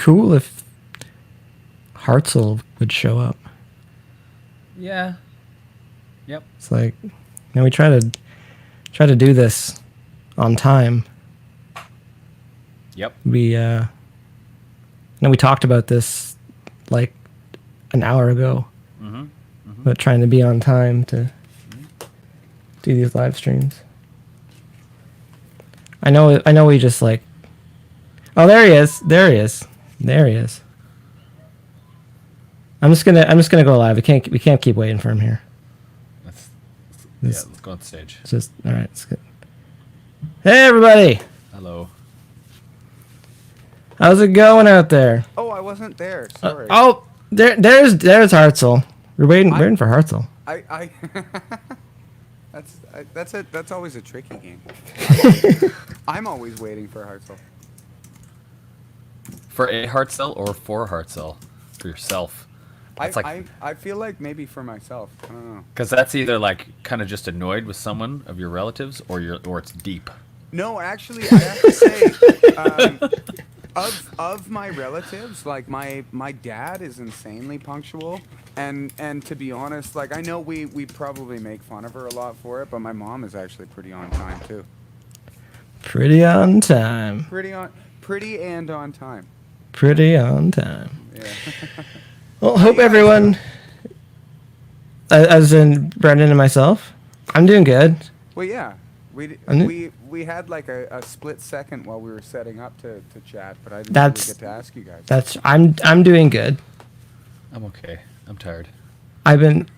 cool if Hartzell would show up. Yeah. Yep. It's like, we try to do this on time. Yep. We talked about this like an hour ago. About trying to be on time to do these live streams. I know we just like, oh, there he is. I'm just gonna go live. We can't keep waiting for him here. Let's go on stage. It's just all right. It's good. Hey everybody. Hello. How's it going out there? Oh, I wasn't there. Sorry. There's Hartzell. We're waiting for Hartzell. I that's it. That's always a tricky game. I'm always waiting for Hartzell. For a heart cell or for a heart cell? For yourself. I feel like maybe for myself. I don't know. Because that's either like kind of just annoyed with someone of your relatives, or it's deep. No, actually, I have to say, of my relatives, like my dad is insanely punctual, and to be honest, like I know we probably make fun of her a lot for it, but my mom is actually pretty on time too. Pretty on time. Pretty and on time. Pretty on time. Yeah. Well, hope everyone, as in Brendan and myself, I'm doing good. Well, yeah, we had like a split second while we were setting up to chat, but I didn't really get to ask you guys. I'm doing good. I'm okay. I'm tired. I've been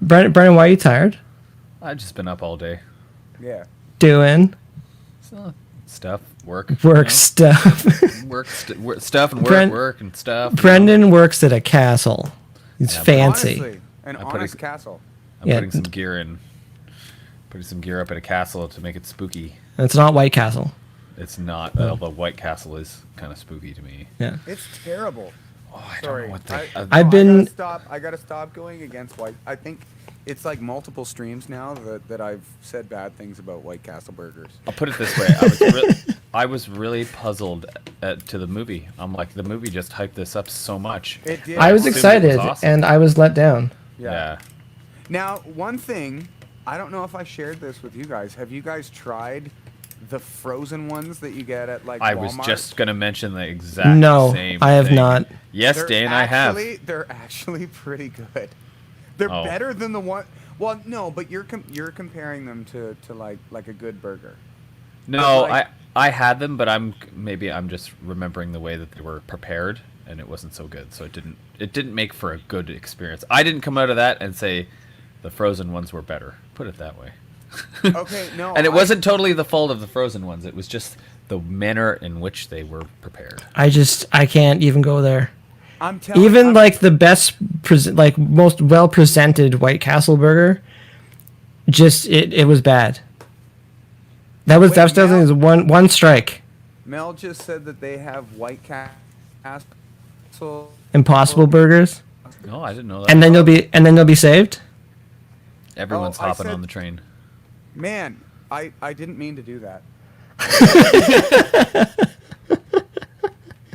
Brendan, why are you tired? I've just been up all day. Yeah. Doing Stuff, work. Stuff. Stuff and work and stuff. Brendan works at a castle. He's fancy. Honestly, an honest castle. I'm putting some gear in. Putting some gear up at a castle to make it spooky. It's not White Castle. It's not. Although White Castle is kind of spooky to me. Yeah. It's terrible. Oh, I Sorry. don't know what the... I gotta stop going against White. I think it's like multiple streams now that I've said bad things about White Castle burgers. I'll put it this way. I was really puzzled to the movie. I'm like, the movie just hyped this up so much. It did. I was excited, and I was let down. Yeah. Now, one thing, I don't know if I shared this with you guys. Have you guys tried the frozen ones that you get at like Walmart? I was just gonna mention the exact same thing. No, I have not. Yes, Dane, I have. They're actually pretty good. They're better than the one. Well, no, but you're comparing them to like a good burger. No, like, I had them, but I'm just remembering the way that they were prepared, and it wasn't so good. So it didn't make for a good experience. I didn't come out of that and say the frozen ones were better. Put it that way. Okay, no. And it wasn't totally the fault of the frozen ones. It was just the manner in which they were prepared. I can't even go there. I'm telling even like the best, like most well presented White Castle burger, just it was bad. That was definitely one strike. Mel just said that they have White Castle Impossible burgers. No, I didn't know that. And then you'll be saved. Everyone's hopping on the train. Man, I didn't mean to do that.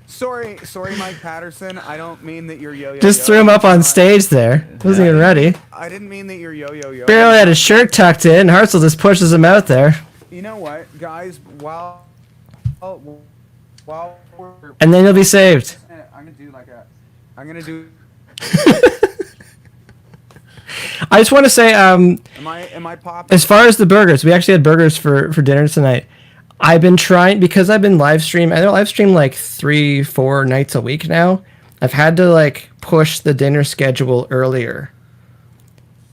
Sorry, Mike Patterson. I don't mean that you're yo-yo. Just threw him up on stage there. Wasn't even ready. I didn't mean that you're yo-yo. Barely had his shirt tucked in. Hartzell just pushes him out there. You know what, guys? While we're... And then you'll be saved. I'm gonna do... I just want to say, Am I popping? as far as the burgers, we actually had burgers for dinner tonight. I've been trying, because I've been live stream. I don't live stream like 3-4 nights a week now. I've had to like push the dinner schedule earlier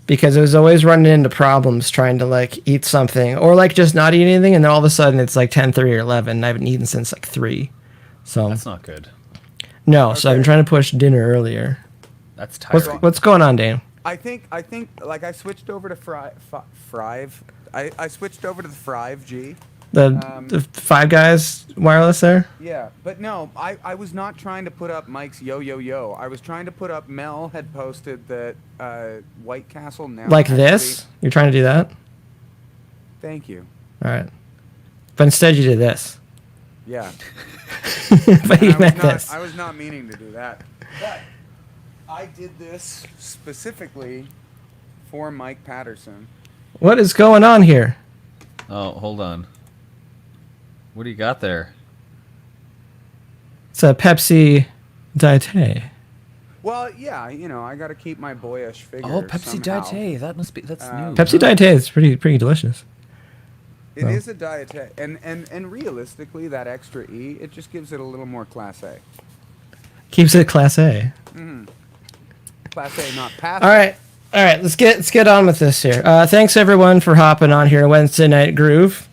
because I was always running into problems trying to like eat something or like just not eat anything, and then all of a sudden it's like 10:30 or 11. And I haven't eaten since like 3. So that's not good. No, okay. So I've been trying to push dinner earlier. That's tiring. What's going on, Dan? I think like I switched over to Thrive. I switched over to the Thrive G. The Five Guys wireless there? Yeah, but no, I was not trying to put up Mike's yo. I was trying to put up, Mel had posted that White Castle now... Like this? You're trying to do that? Thank you. All right. But instead you did this. Yeah. But he And meant this. I was not meaning to do that. But I did this specifically for Mike Patterson. What is going on here? Oh, hold on. What do you got there? It's a Pepsi Diet. Well, yeah, you know, I got to keep my boyish figure. Oh, Pepsi somehow. Diet. That's new. Pepsi Diet is pretty delicious. It is a diet, and realistically, that extra E, it just gives it a little more class A. Keeps it class A. Class A, not pass. All right. Let's get on with this here. Thanks everyone for hopping on here, Wednesday Night Groove.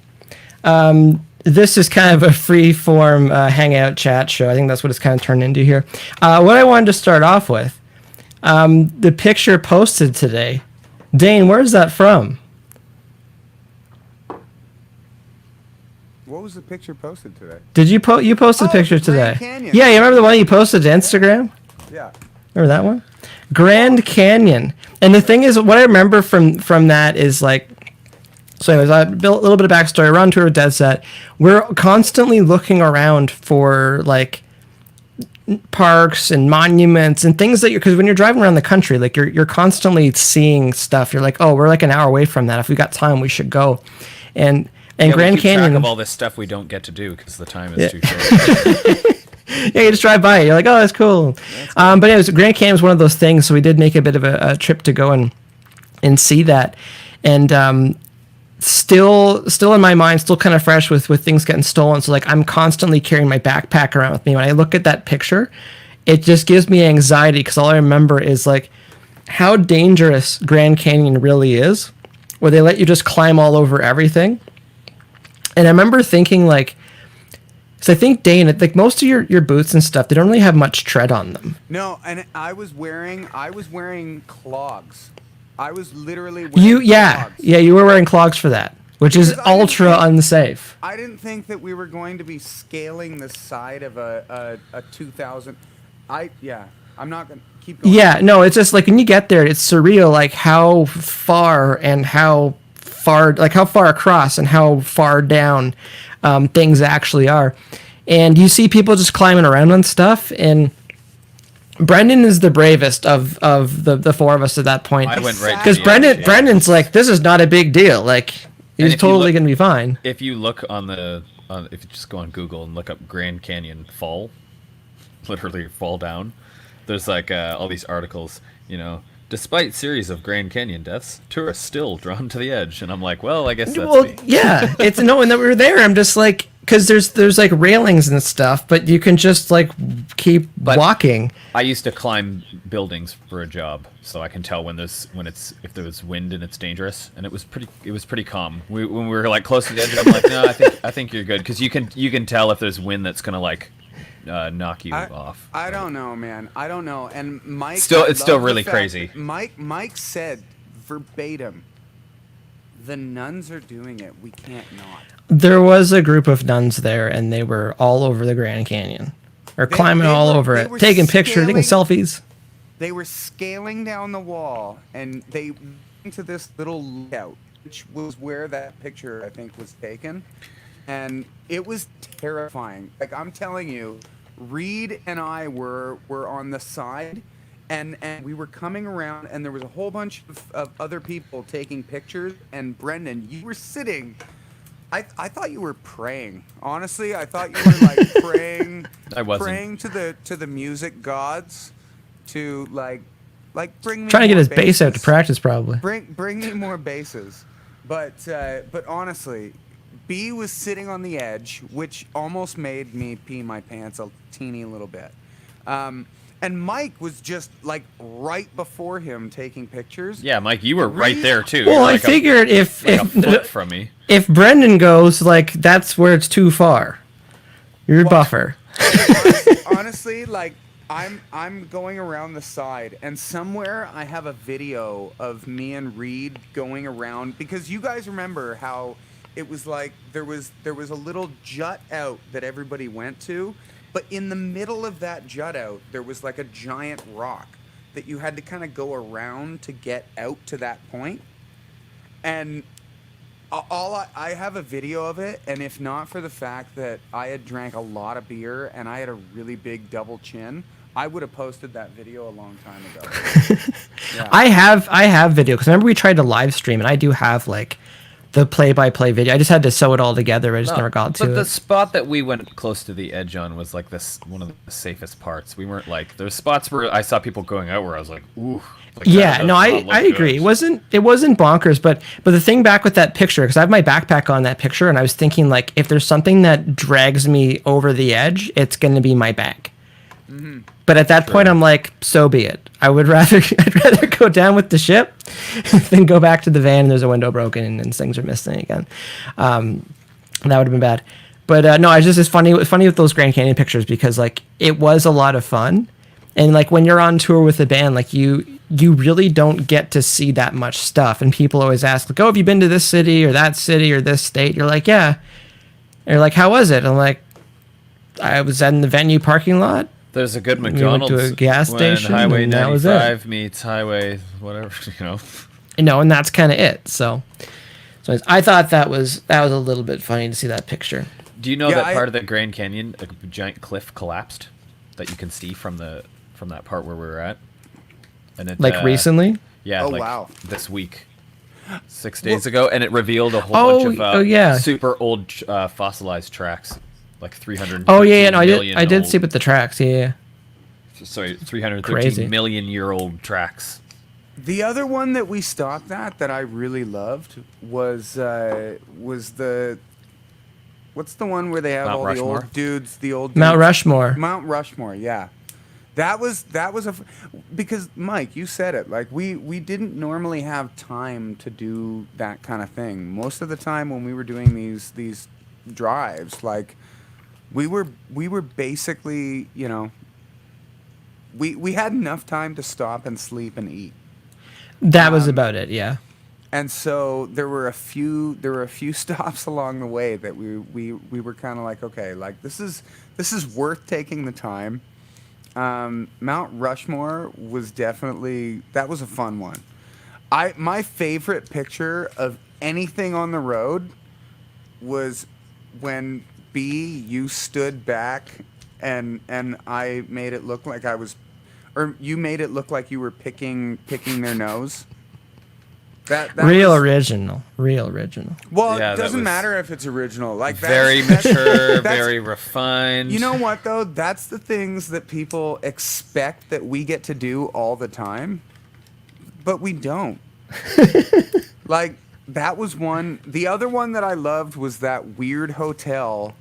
This is kind of a free form hangout chat show. I think that's what it's kind of turned into here. What I wanted to start off with, the picture posted today. Dane, where's that from? What was the picture posted today? Did you posted a picture Grand today? Canyon. Yeah, you remember the one you posted to Instagram? Yeah. Remember that one? Grand Canyon. And the thing is, what I remember from that is like, so anyways, I built a little bit of backstory. We're on tour with Dead Set. We're constantly looking around for like parks and monuments and things that because when you're driving around the country, like you're constantly seeing stuff. You're like, oh, we're like an hour away from that. If we got time, we should go. And Grand we keep Canyon track of all this stuff we don't get to do because the time is too short. Yeah, you just drive by it. You're like, oh, that's cool. But anyways, Grand Canyon was one of those things, so we did make a bit of a trip to go and see that. And still in my mind, still kind of fresh with things getting stolen. So like I'm constantly carrying my backpack around with me. When I look at that picture, it just gives me anxiety because all I remember is like how dangerous Grand Canyon really is, where they let you just climb all over everything. And I remember thinking like, so I think Dane, like most of your boots and stuff, they don't really have much tread on them. No, and I was wearing clogs. I was literally wearing clogs. Yeah, you were wearing clogs for that, which is Because I didn't ultra unsafe. I didn't think that we were going to be scaling the side of a 2000. I'm not gonna keep going. Yeah, no, it's just like when you get there, it's surreal, like how far across and how far down things actually are. And you see people just climbing around on stuff, and Brendan is the bravest of the four of us at that point. I went right because to the edge. Brendan's like, this is not a big deal. Like he's if you totally look- gonna be fine. If you look if you just go on Google and look up Grand Canyon fall, literally fall down, there's like all these articles, despite series of Grand Canyon deaths, tourists still drawn to the edge. And I'm like, well, I guess that's me. Yeah, it's no, and that we were there. I'm just like, because there's like railings and stuff, but you can just like keep walking. I used to climb buildings for a job, so I can tell if there's wind and it's dangerous. And it was pretty calm. When we were like close to the edge, I'm like, no, I think you're good, because you can tell if there's wind that's gonna like knock you off. I don't know, man. I don't know. And Mike, It's still really crazy. Mike said verbatim, the nuns are doing it. We can't not. There was a group of nuns there, and they were all over the Grand Canyon, or climbing all over it, taking pictures, taking selfies. They were scaling down the wall, and they went into this little layout, which was where that picture, I think, was taken. And it was terrifying. Like, I'm telling you, Reed and I were on the side, and we were coming around, and there was a whole bunch of other people taking pictures. And Brendan, you were sitting. I thought you were praying. Honestly, I thought you were like praying. I wasn't. Praying to the music gods, to like bring me. Trying to get more his bass out to basses. practice, probably. Bring me more basses. But honestly, B was sitting on the edge, which almost made me pee my pants a teeny little bit. And Mike was just like right before him taking pictures. Yeah, Mike, you were right there too. Well, You're I like figured a foot from me. if Brendan goes, like that's where it's too far. You're a buffer. Honestly, like I'm going around the side, and somewhere I have a video of me and Reed going around, because you guys remember how it was like there was a little jut out that everybody went to, but in the middle of that jut out there was like a giant rock that you had to kind of go around to get out to that point. And I have a video of it, and if not for the fact that I had drank a lot of beer and I had a really big double chin, I would have posted that video a long time ago. Yeah. I have video because remember we tried to live stream, and I do have like the play-by-play video. I just had to sew it all together. I just never got to But it. the spot that we went close to the edge on was like this one of the safest parts. We weren't like there's spots where I saw people going out where I was like, ooh. Like, Yeah, that no, does I not look agree. good. It wasn't bonkers, but the thing back with that picture, because I have my backpack on that picture, and I was thinking like if there's something that drags me over the edge, it's going to be my bag. But at that point, I'm like, so be it. I'd rather go down with the ship than go back to the van and there's a window broken and things are missing again. That would have been bad. But no, it's funny. It was funny with those Grand Canyon pictures because like it was a lot of fun, and like when you're on tour with a band, like you really don't get to see that much stuff. And people always ask like, oh, have you been to this city or that city or this state? You're like, yeah. And you're like, how was it? I'm like, I was in the venue parking lot. There's a good went McDonald's to a gas when station, Highway and that was it. 95 meets Highway whatever, you know. And that's kind of it. So I thought that was a little bit funny to see that picture. Do you know Yeah, that part of the Grand Canyon, a giant cliff collapsed that you can see from that part where we were at? And it, Like recently? Yeah, Oh, like wow. this week. 6 days ago, and it revealed a whole bunch of yeah. super old fossilized tracks, like 300. Oh yeah, no, I did see with the tracks. Yeah. Sorry, 313 Crazy. million-year-old tracks. The other one that we stopped at that I really loved was the what's the one where they have Mount all Rushmore? the old dudes, Mount Rushmore. Mount Rushmore, yeah. That was because Mike, you said it. Like we didn't normally have time to do that kind of thing. Most of the time when we were doing these drives, like we were basically, you know, we had enough time to stop and sleep and eat. That was about it. Yeah. And so there were a few stops along the way that we were kind of like, okay, like this is worth taking the time. Mount Rushmore was definitely, that was a fun one. My favorite picture of anything on the road was when you stood back and I made it look like I was, or you made it look like you were picking their nose. That Real was, original. well, Yeah, it that doesn't was matter if it's original. Like Very mature, very refined. You know what though? That's the things that people expect that we get to do all the time, but we don't. Like that was one. The other one that I loved was that weird hotel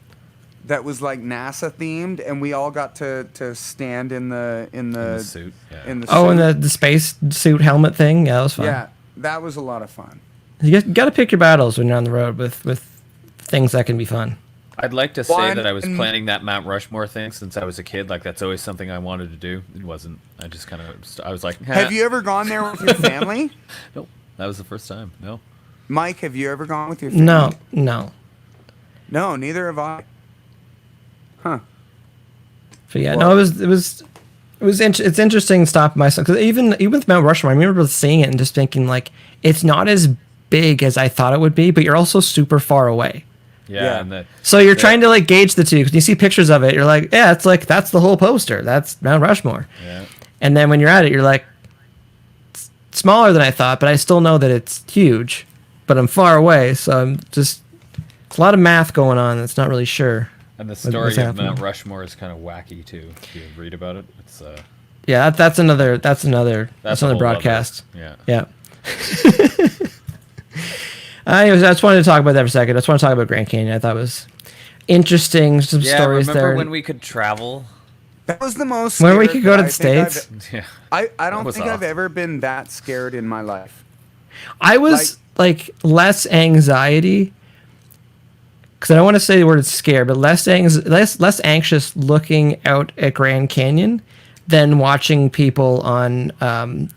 that was like NASA themed, and we all got to stand in the suit. Yeah. in the Oh, suit. and the space suit helmet thing. Yeah, that was fun. Yeah, that was a lot of fun. You got to pick your battles when you're on the road with things that can be fun. I'd like to Well, say I'm- that I was and- planning that Mount Rushmore thing since I was a kid. Like that's always something I wanted to do. It wasn't. I just kind of. I was like, Have you ever gone there with your family? Nope. That was the first time. No. Mike, have you ever gone with your family? No. No, neither have I. Huh. But yeah, Well- no, it's interesting to stop myself because even with Mount Rushmore, I remember seeing it and just thinking like it's not as big as I thought it would be, but you're also super far away. Yeah. Yeah. And So you're trying to like gauge the two because you see pictures of it, you're like, yeah, it's like that's the whole poster. That's Mount Rushmore. yeah. And then when you're at it, you're like, it's smaller than I thought, but I still know that it's huge. But I'm far away, so I'm just it's a lot of math going on. That's not really sure. And the what's story of happening. Mount Rushmore is kind of wacky too. If you read about it, it's Yeah, that's another a another whole broadcast. other- yeah. Yeah. Anyways, I just wanted to talk about that for a second. I just want to talk about Grand Canyon. I thought it was interesting. Some Yeah. stories Remember there. when we could travel? That was the most. When we scared could go to that the I think States? Yeah. I don't was think I've awesome. ever been that scared in my life. I was like less anxiety because I don't want to say the word scared, but less anxious looking out at Grand Canyon than watching people on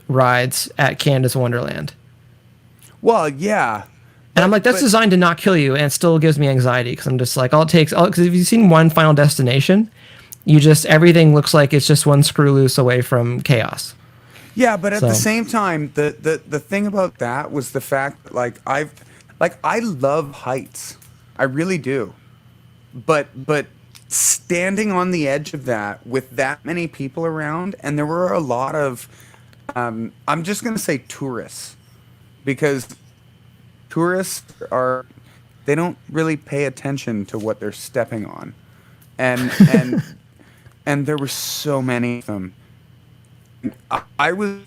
rides at Canada's Wonderland. Well, yeah. And I'm like, that's but- designed to not kill you, and it still gives me anxiety because I'm just like, because if you've seen one Final Destination, everything looks like it's just one screw loose away from chaos. Yeah, but at So- the same time, the thing about that was the fact that like like I love heights. I really do. But standing on the edge of that with that many people around, and there were a lot of I'm just going to say tourists, because tourists are, they don't really pay attention to what they're stepping on. And and there were so many of them. I was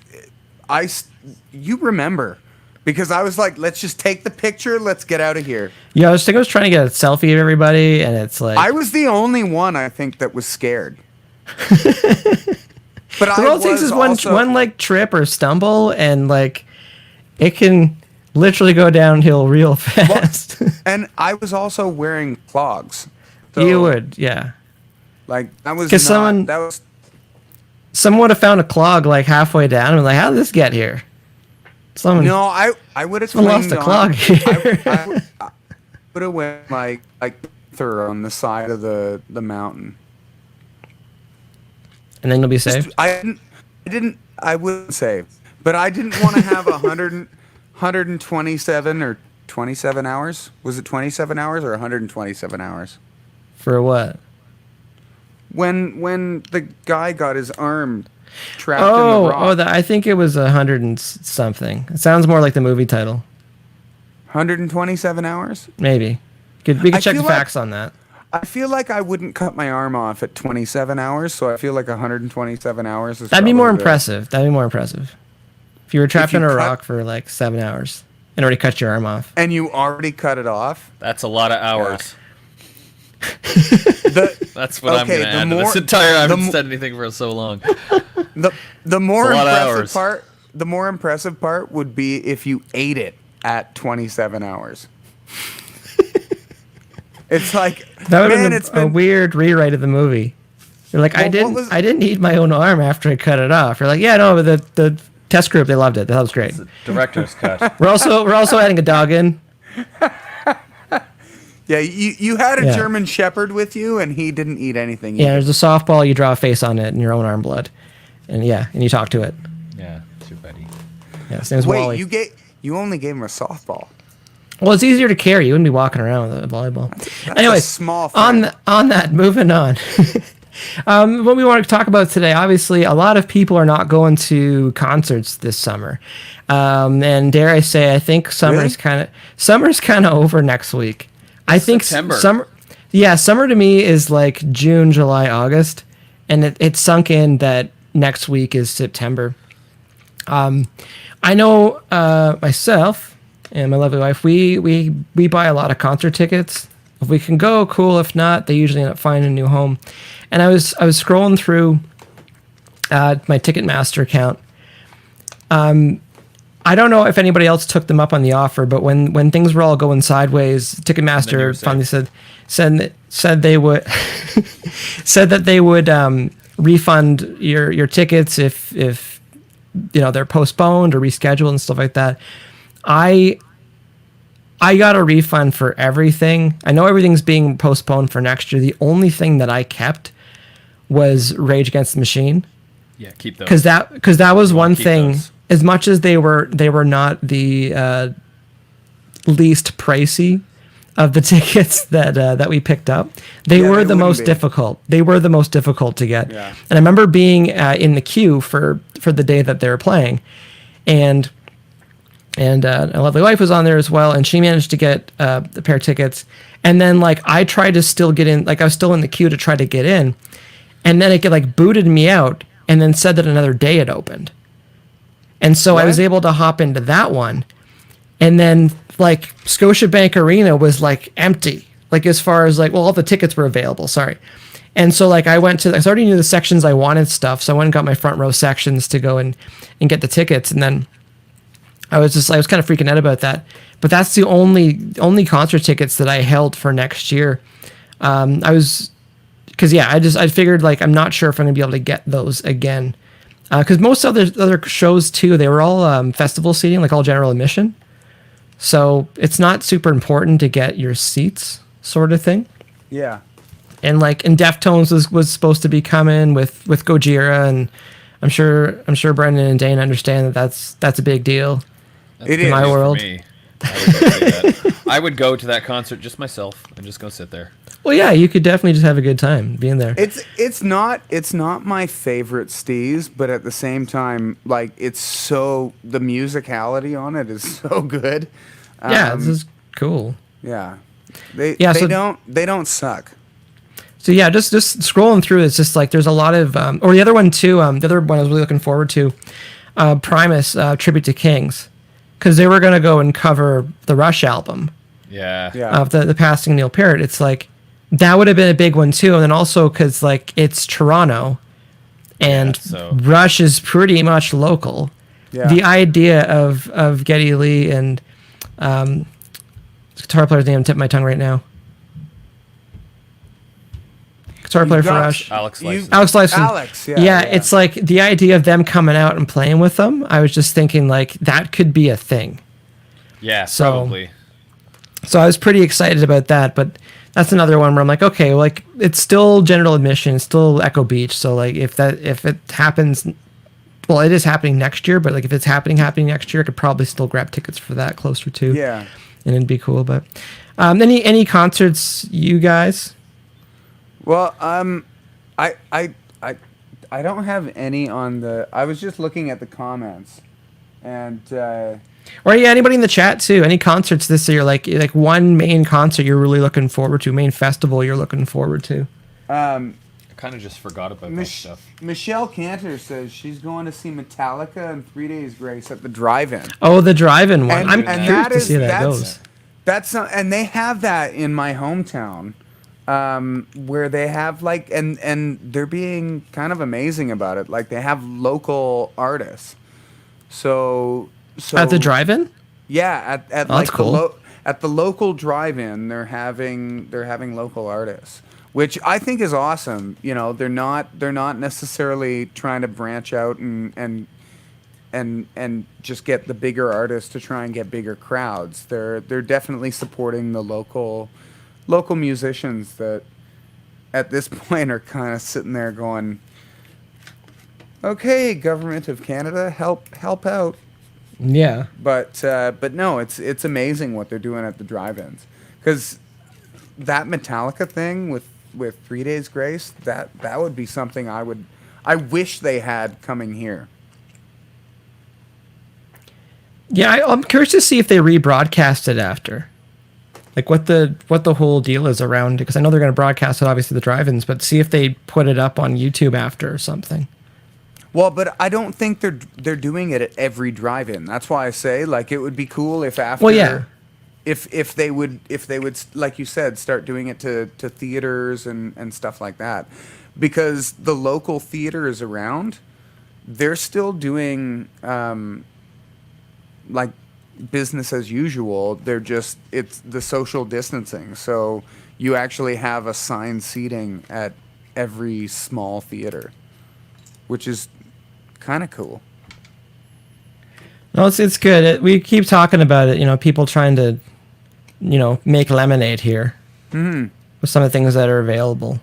you remember, because I was like, let's just take the picture, let's get out of here. Yeah, I was trying to get a selfie of everybody, and it's like I was the only one, I think, that was scared. But the world takes is one like trip or stumble, and like it can literally go downhill real fast. And I was also wearing clogs. So, You would, yeah. like that was 'Cause not, that was Someone would have found a clog like halfway down and was like, how did this get here? Someone no, I would have Someone lost a clog here. I would have went like through on the side of the mountain. and then you'll be saved. I wouldn't save, but I didn't want to have 127 or 27 hours. Was it 27 hours or 127 hours? For what? When the guy got his arm trapped in the rock. I think it was 100 and something. It sounds more like the movie title. 127 hours? Maybe. We could check the feel like- facts on that. I feel like I wouldn't cut my arm off at 27 hours, so I feel like 127 hours is That'd be more probably good. impressive. That'd be more impressive. If you were trapped you in a cut- rock for like 7 hours and already cut your arm off. And you already cut it off? That's a lot of hours. The, That's what I'm Okay, going to the add to more- this entire. I haven't the mo- said anything for so long. the more It's a lot of impressive hours. part, the more impressive part would be if you ate it at 27 hours. It's like, That would man, have it's been a been weird rewrite of the movie. You're like, Well, what was- I didn't eat my own arm after I cut it off. You're like, yeah, no, but the test group, they loved it. That was great. Director's cut. We're also adding a dog in. Yeah, you had a Yeah. German Shepherd with you, and he didn't eat anything. Yeah, either. there's a softball. You draw a face on it and your own arm blood, and you talk to it. Yeah, too buddy. Yeah, his name's Wait, Wally. you only gave him a softball. Well, it's easier to carry. You wouldn't be walking around with a volleyball. That's Anyways, a small on thing. on that, moving on. What we want to talk about today, obviously, a lot of people are not going to concerts this summer, and dare I say, I think summer's kind of over next week. I think September. Summer to me is like June, July, August, and it sunk in that next week is September. I know myself and my lovely wife, we buy a lot of concert tickets. If we can go, cool. If not, they usually end up finding a new home. And I was scrolling through my Ticketmaster account. I don't know if anybody else took them up on the offer, but when things were all going sideways, Then you were Ticketmaster safe. finally said they would said that they would refund your tickets if they're postponed or rescheduled and stuff like that. I got a refund for everything. I know everything's being postponed for next year. The only thing that I kept was Rage Against the Machine, Yeah, keep those. because that was one keep thing. those. As much as they were not the least pricey of the tickets that we picked up, they Yeah, were they the wouldn't most be. difficult. They were the most difficult to get. Yeah. And I remember being in the queue for the day that they were playing, and a lovely wife was on there as well, and she managed to get a pair of tickets. And then like I tried to still get in, like I was still in the queue to try to get in, and then it like booted me out, and then said that another day had opened. And so I was What? able to hop into that one, and then like Scotiabank Arena was like empty, like as far as like, well, all the tickets were available. Sorry. And so like I already knew the sections I wanted stuff, so I went and got my front row sections to go and get the tickets, and then I was kind of freaking out about that. But that's the only concert tickets that I held for next year. I figured like I'm not sure if I'm gonna be able to get those again, because most other shows too, they were all festival seating, like all general admission. So it's not super important to get your seats, sort of thing. Yeah. And Deftones was supposed to be coming with Gojira, and I'm sure Brendan and Dane understand that's a big deal. That's It good is. my news for world. me. I would go see that. I would go to that concert just myself and just go sit there. Well, yeah, you could definitely just have a good time being there. It's not my favorite Steez, but at the same time, like it's so the musicality on it is so good. Yeah, this is cool. Yeah, Yeah, they don't suck. So yeah, just scrolling through, it's just like there's a lot of or the other one too. The other one I was really looking forward to, Primus Tribute to Kings, because they were gonna go and cover the Rush album Yeah. of the passing of Neil Peart. It's like that would have been a big one too, and then also because like it's Toronto, and so- Rush is pretty much local. Yeah. The idea of Geddy Lee and guitar player's name, tip of my tongue right now. Guitar player for Rush. Alex You- Lifeson. Alex Lifeson. Alex, yeah. It's like the idea of them coming out and playing with them. I was just thinking like that could be a thing. Yeah, So- probably. So I was pretty excited about that, but that's another one where I'm like, okay, like it's still general admission, it's still Echo Beach. So like if it happens, well, it is happening next year, but like if it's happening next year, I could probably still grab tickets for that closer to. Yeah. And it'd be cool. But any concerts, you guys? Well, I don't have any on the. I was just looking at the comments, and Or yeah, anybody in the chat too? Any concerts this year? Like one main concert you're really looking forward to, main festival you're looking forward to. I kind of just forgot about that stuff. Michelle Cantor says she's going to see Metallica and 3 Days Grace at the drive-in. Oh, the drive-in one. And- I'm and curious that to is- see how that that's- goes. That's and they have that in my hometown, where they have like and they're being kind of amazing about it. Like they have local artists. So At the drive-in? yeah, at Oh, like that's cool. at the local drive-in, they're having local artists, which I think is awesome. You know, they're not necessarily trying to branch out and just get the bigger artists to try and get bigger crowds. They're definitely supporting the local musicians that at this point are kind of sitting there going, okay, government of Canada, help out. Yeah. But no, it's amazing what they're doing at the drive-ins, because that Metallica thing with 3 Days Grace, that would be something I wish they had coming here. Yeah, I'm curious to see if they rebroadcast it after. Like what the whole deal is around it, because I know they're going to broadcast it, obviously, the drive-ins, but see if they put it up on YouTube after or something. Well, but I don't think they're doing it at every drive-in. That's why I say like it would be cool if after. Well, yeah. If they would like you said start doing it to theaters and stuff like that, because the local theaters around, they're still doing like business as usual. They're just it's the social distancing. So you actually have assigned seating at every small theater, which is kind of cool. No, it's good. We keep talking about it. You know, people trying to, make lemonade here with some of the things that are available.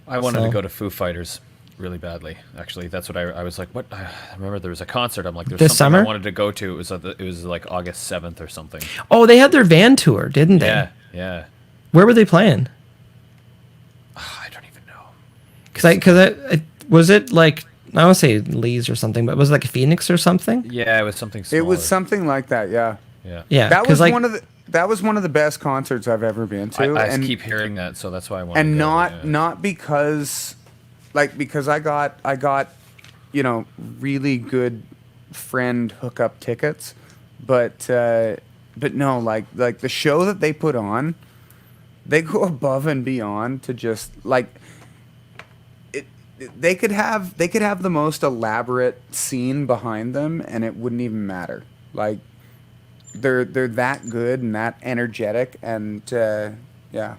I wanted So- to go to Foo Fighters really badly. Actually, that's what I was like. What? I remember there was a concert. I'm like, there's This something I summer? wanted to go to. It was like August 7th or something. Oh, they had their van tour, didn't they? Yeah. Where were they playing? I don't even know. Because was it like, I don't want to say Lee's or something, but was it like Phoenix or something? Yeah, it was something smaller. It was something like that, yeah. Yeah. Yeah, That was 'cause, like, that was one of the best concerts I've ever been to. I and keep hearing that, so that's why I wanted and to go, not yeah. not because because I got really good friend hookup tickets, but no, like the show that they put on, they go above and beyond to just like they could have the most elaborate scene behind them and it wouldn't even matter. Like they're that good and that energetic, and yeah,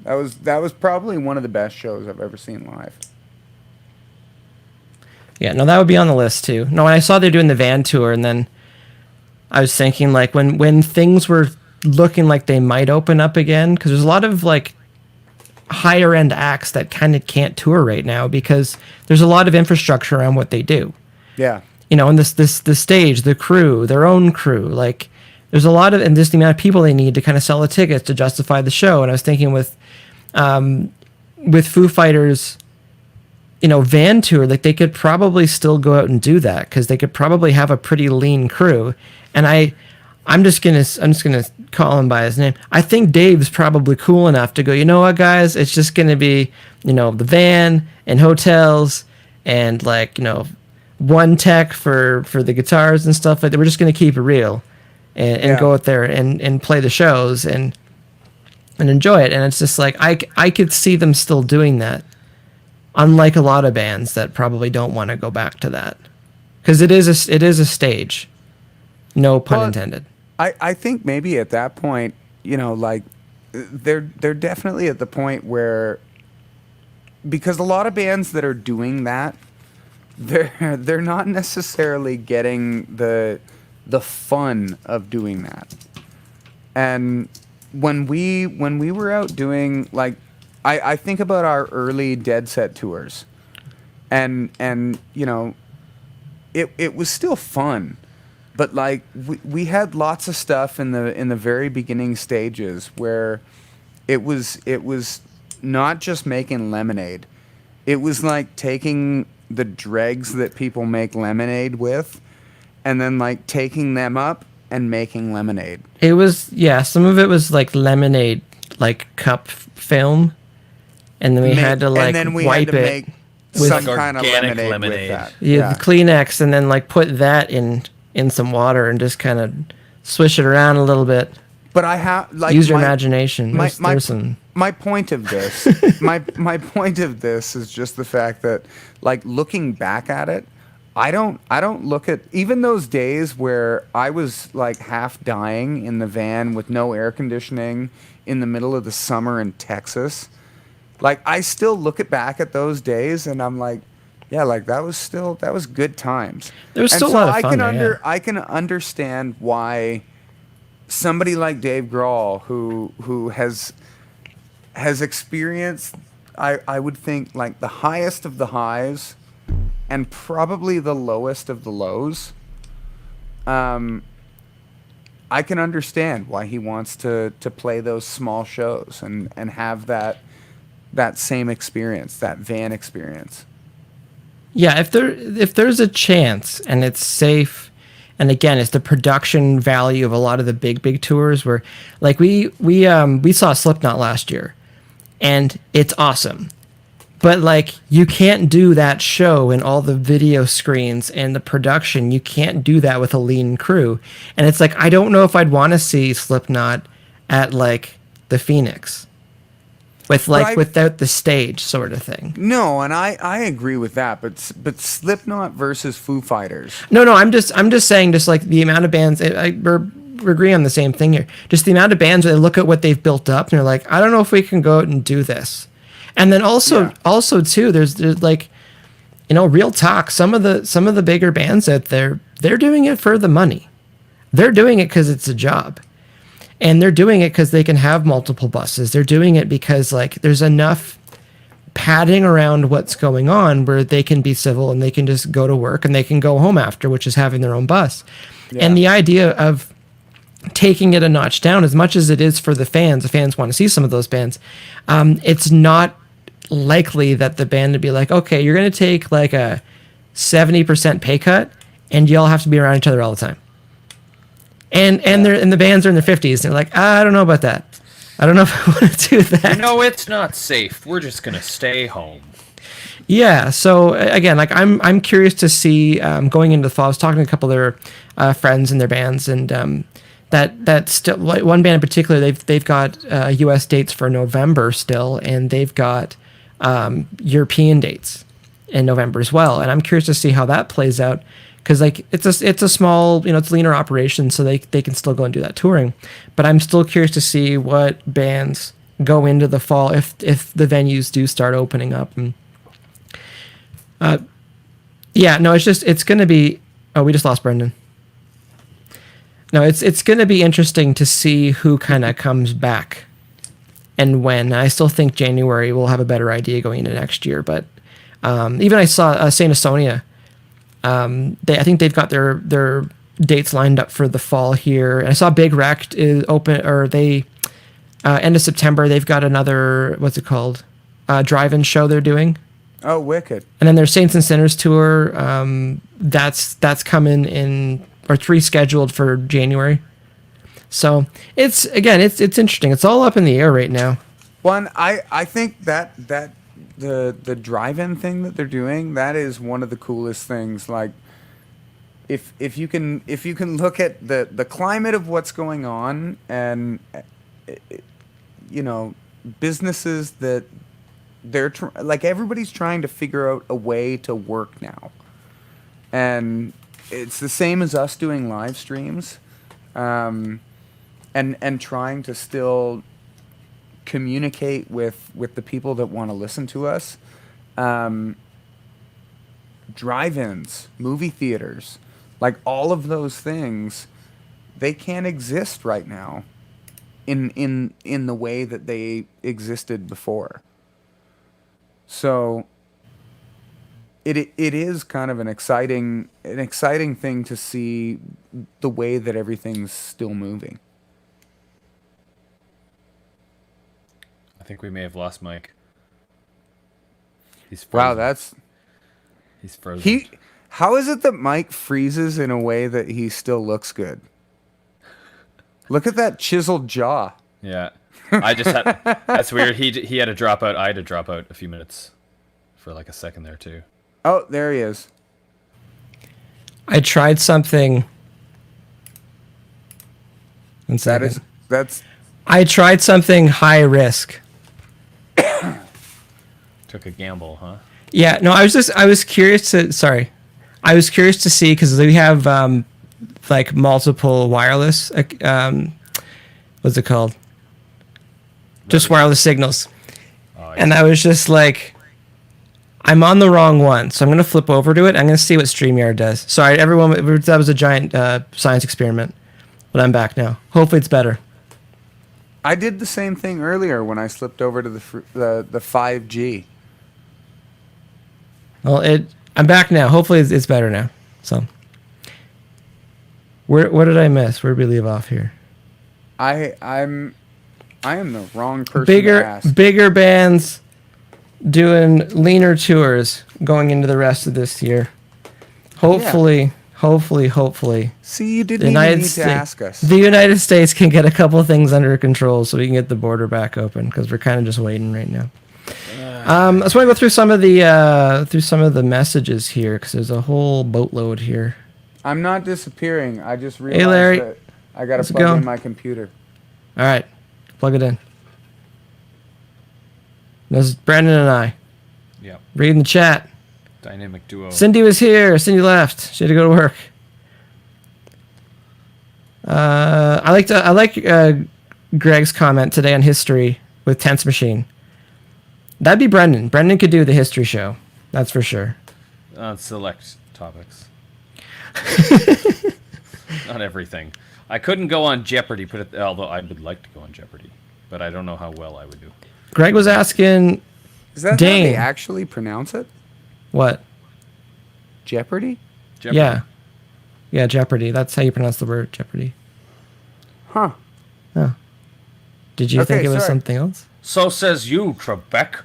that was probably one of the best shows I've ever seen live. Yeah, no, that would be on the list too. No, when I saw they're doing the van tour, and then I was thinking like when things were looking like they might open up again, because there's a lot of like higher end acts that kind of can't tour right now because there's a lot of infrastructure around what they do. Yeah. And the stage, the crew, their own crew, like there's a lot of, and just the amount of people they need to kind of sell the tickets to justify the show. And I was thinking with Foo Fighters, van tour, like they could probably still go out and do that because they could probably have a pretty lean crew. And I'm just gonna call him by his name. I think Dave's probably cool enough to go, you know what, guys, it's just gonna be, the van and hotels and one tech for the guitars and stuff like that. We're just gonna keep it real and go out there and play the shows and enjoy it. And it's just like I could see them still doing that. Unlike a lot of bands that probably don't want to go back to that, because it is a stage, no pun intended. I think maybe at that point, they're definitely at the point where, because a lot of bands that are doing that, they're not necessarily getting the fun of doing that. And when we were out doing I think about our early Dead Set tours, and it was still fun, but we had lots of stuff in the very beginning stages where it was not just making lemonade, it was like taking the dregs that people make lemonade with, and then taking them up and making lemonade. It was, some of it was like lemonade, like cup film. And then we had to wipe it make with some kind of lemonade with that. Yeah, the Kleenex, and then put that in some water and just kind of swish it around a little bit. But I have use your imagination. My point of this, my point of this is just the fact that looking back at it, I don't look at even those days where I was half dying in the van with no air conditioning in the middle of the summer in Texas. I still look back at those days and I'm that was good times. There was still a lot of fun I can understand why somebody like Dave Grohl, who has experienced, I would think the highest of the highs and probably the lowest of the lows. I can understand why he wants to play those small shows and have that same experience, that van experience. Yeah, if there's a chance and it's safe, and again, it's the production value of a lot of the big tours where we saw Slipknot last year, and it's awesome. But you can't do that show and all the video screens and the production. You can't do that with a lean crew. And it's I don't know if I'd want to see Slipknot at the Phoenix. Without the stage sort of thing. No, and I agree with that, but Slipknot versus Foo Fighters. No, I'm just saying the amount of bands. We're agreeing on the same thing here. Just the amount of bands where they look at what they've built up and they're I don't know if we can go out and do this. And then also too, there's real talk. Some of the bigger bands out there, they're doing it for the money. They're doing it because it's a job. And they're doing it because they can have multiple buses. They're doing it because there's enough padding around what's going on where they can be civil and they can just go to work and they can go home after, which is having their own bus. Yeah. And the idea of taking it a notch down, as much as it is for the fans want to see some of those bands, it's not likely that the band would be okay, you're going to take a 70% pay cut and you all have to be around each other all the time. And the bands are in their 50s. And they're I don't know about that. I don't know if I want to do that. It's not safe. We're just gonna stay home. Yeah. So again, I'm curious to see going into the fall. I was talking to a couple of their friends and their bands, and that still one band in particular. They've got U.S. dates for November still, and they've got European dates in November as well. And I'm curious to see how that plays out. Because it's a small, it's leaner operation, so they can still go and do that touring. But I'm still curious to see what bands go into the fall if the venues do start opening up. And it's going to be. Oh, we just lost Brendan. No, it's going to be interesting to see who kind of comes back and when. I still think January we'll have a better idea going into next year. But even I saw Saint Asonia. I think they've got their dates lined up for the fall here. And I saw Big Wrecked is open, or they end of September. They've got another, what's it called, drive-in show they're doing. Oh, wicked. And then their Saints and Sinners tour. That's coming in, or it's rescheduled for January. So it's interesting. It's all up in the air right now. One, I think that the drive-in thing that they're doing, that is one of the coolest things. Like, if you can look at the climate of what's going on, and you know, businesses that like everybody's trying to figure out a way to work now, and it's the same as us doing live streams, and trying to still communicate with the people that want to listen to us. Drive-ins, movie theaters, like all of those things, they can't exist right now in the way that they existed before. So it is kind of an exciting thing to see the way that everything's still moving. I think we may have lost Mike. He's Wow, frozen. He's frozen. How is it that Mike freezes in a way that he still looks good? Look at that chiseled jaw. Yeah. I just had... That's weird. He had to drop out. I had to drop out a few minutes for like a second there, too. Oh, there he is. I tried something. One second. That's... I tried something high risk. Took a gamble, huh? Yeah, no, I was curious to see, because we have like multiple wireless what's it called? Just wireless signals. Oh, yeah. And I was just like, I'm on the wrong one, so I'm going to flip over to it. I'm going to see what StreamYard does. Sorry, everyone, that was a giant science experiment, but I'm back now. Hopefully it's better. I did the same thing earlier when I slipped over to the 5G. Well, I'm back now. Hopefully it's better now. So, what did I miss? Where did we leave off here? I am the wrong person to ask. Bigger bands doing leaner tours going into the rest of this year. Hopefully. See, you didn't even need to ask us. The United States can get a couple of things under control so we can get the border back open, because we're kind of just waiting right now. I just want to go through some of the messages here, because there's a whole boatload here. I'm not disappearing. I just realized Larry, that I got to how's it plug going? in my computer. All right, plug it in. This is Brandon and I. Yep. Reading the chat. Dynamic duo. Cindy was here. Cindy left. She had to go to work. I like Greg's comment today on history with Tense Machine. That'd be Brendan. Brendan could do the history show. That's for sure. Select topics. Not everything. I couldn't go on Jeopardy, although I would like to go on Jeopardy, but I don't know how well I would do. Greg was asking, Is that Dane. how they actually pronounce it? what? Jeopardy? Yeah. Yeah, Jeopardy. That's how you pronounce the word Jeopardy. Huh. Did you Okay, think it was sorry. something else? So says you, Trebek.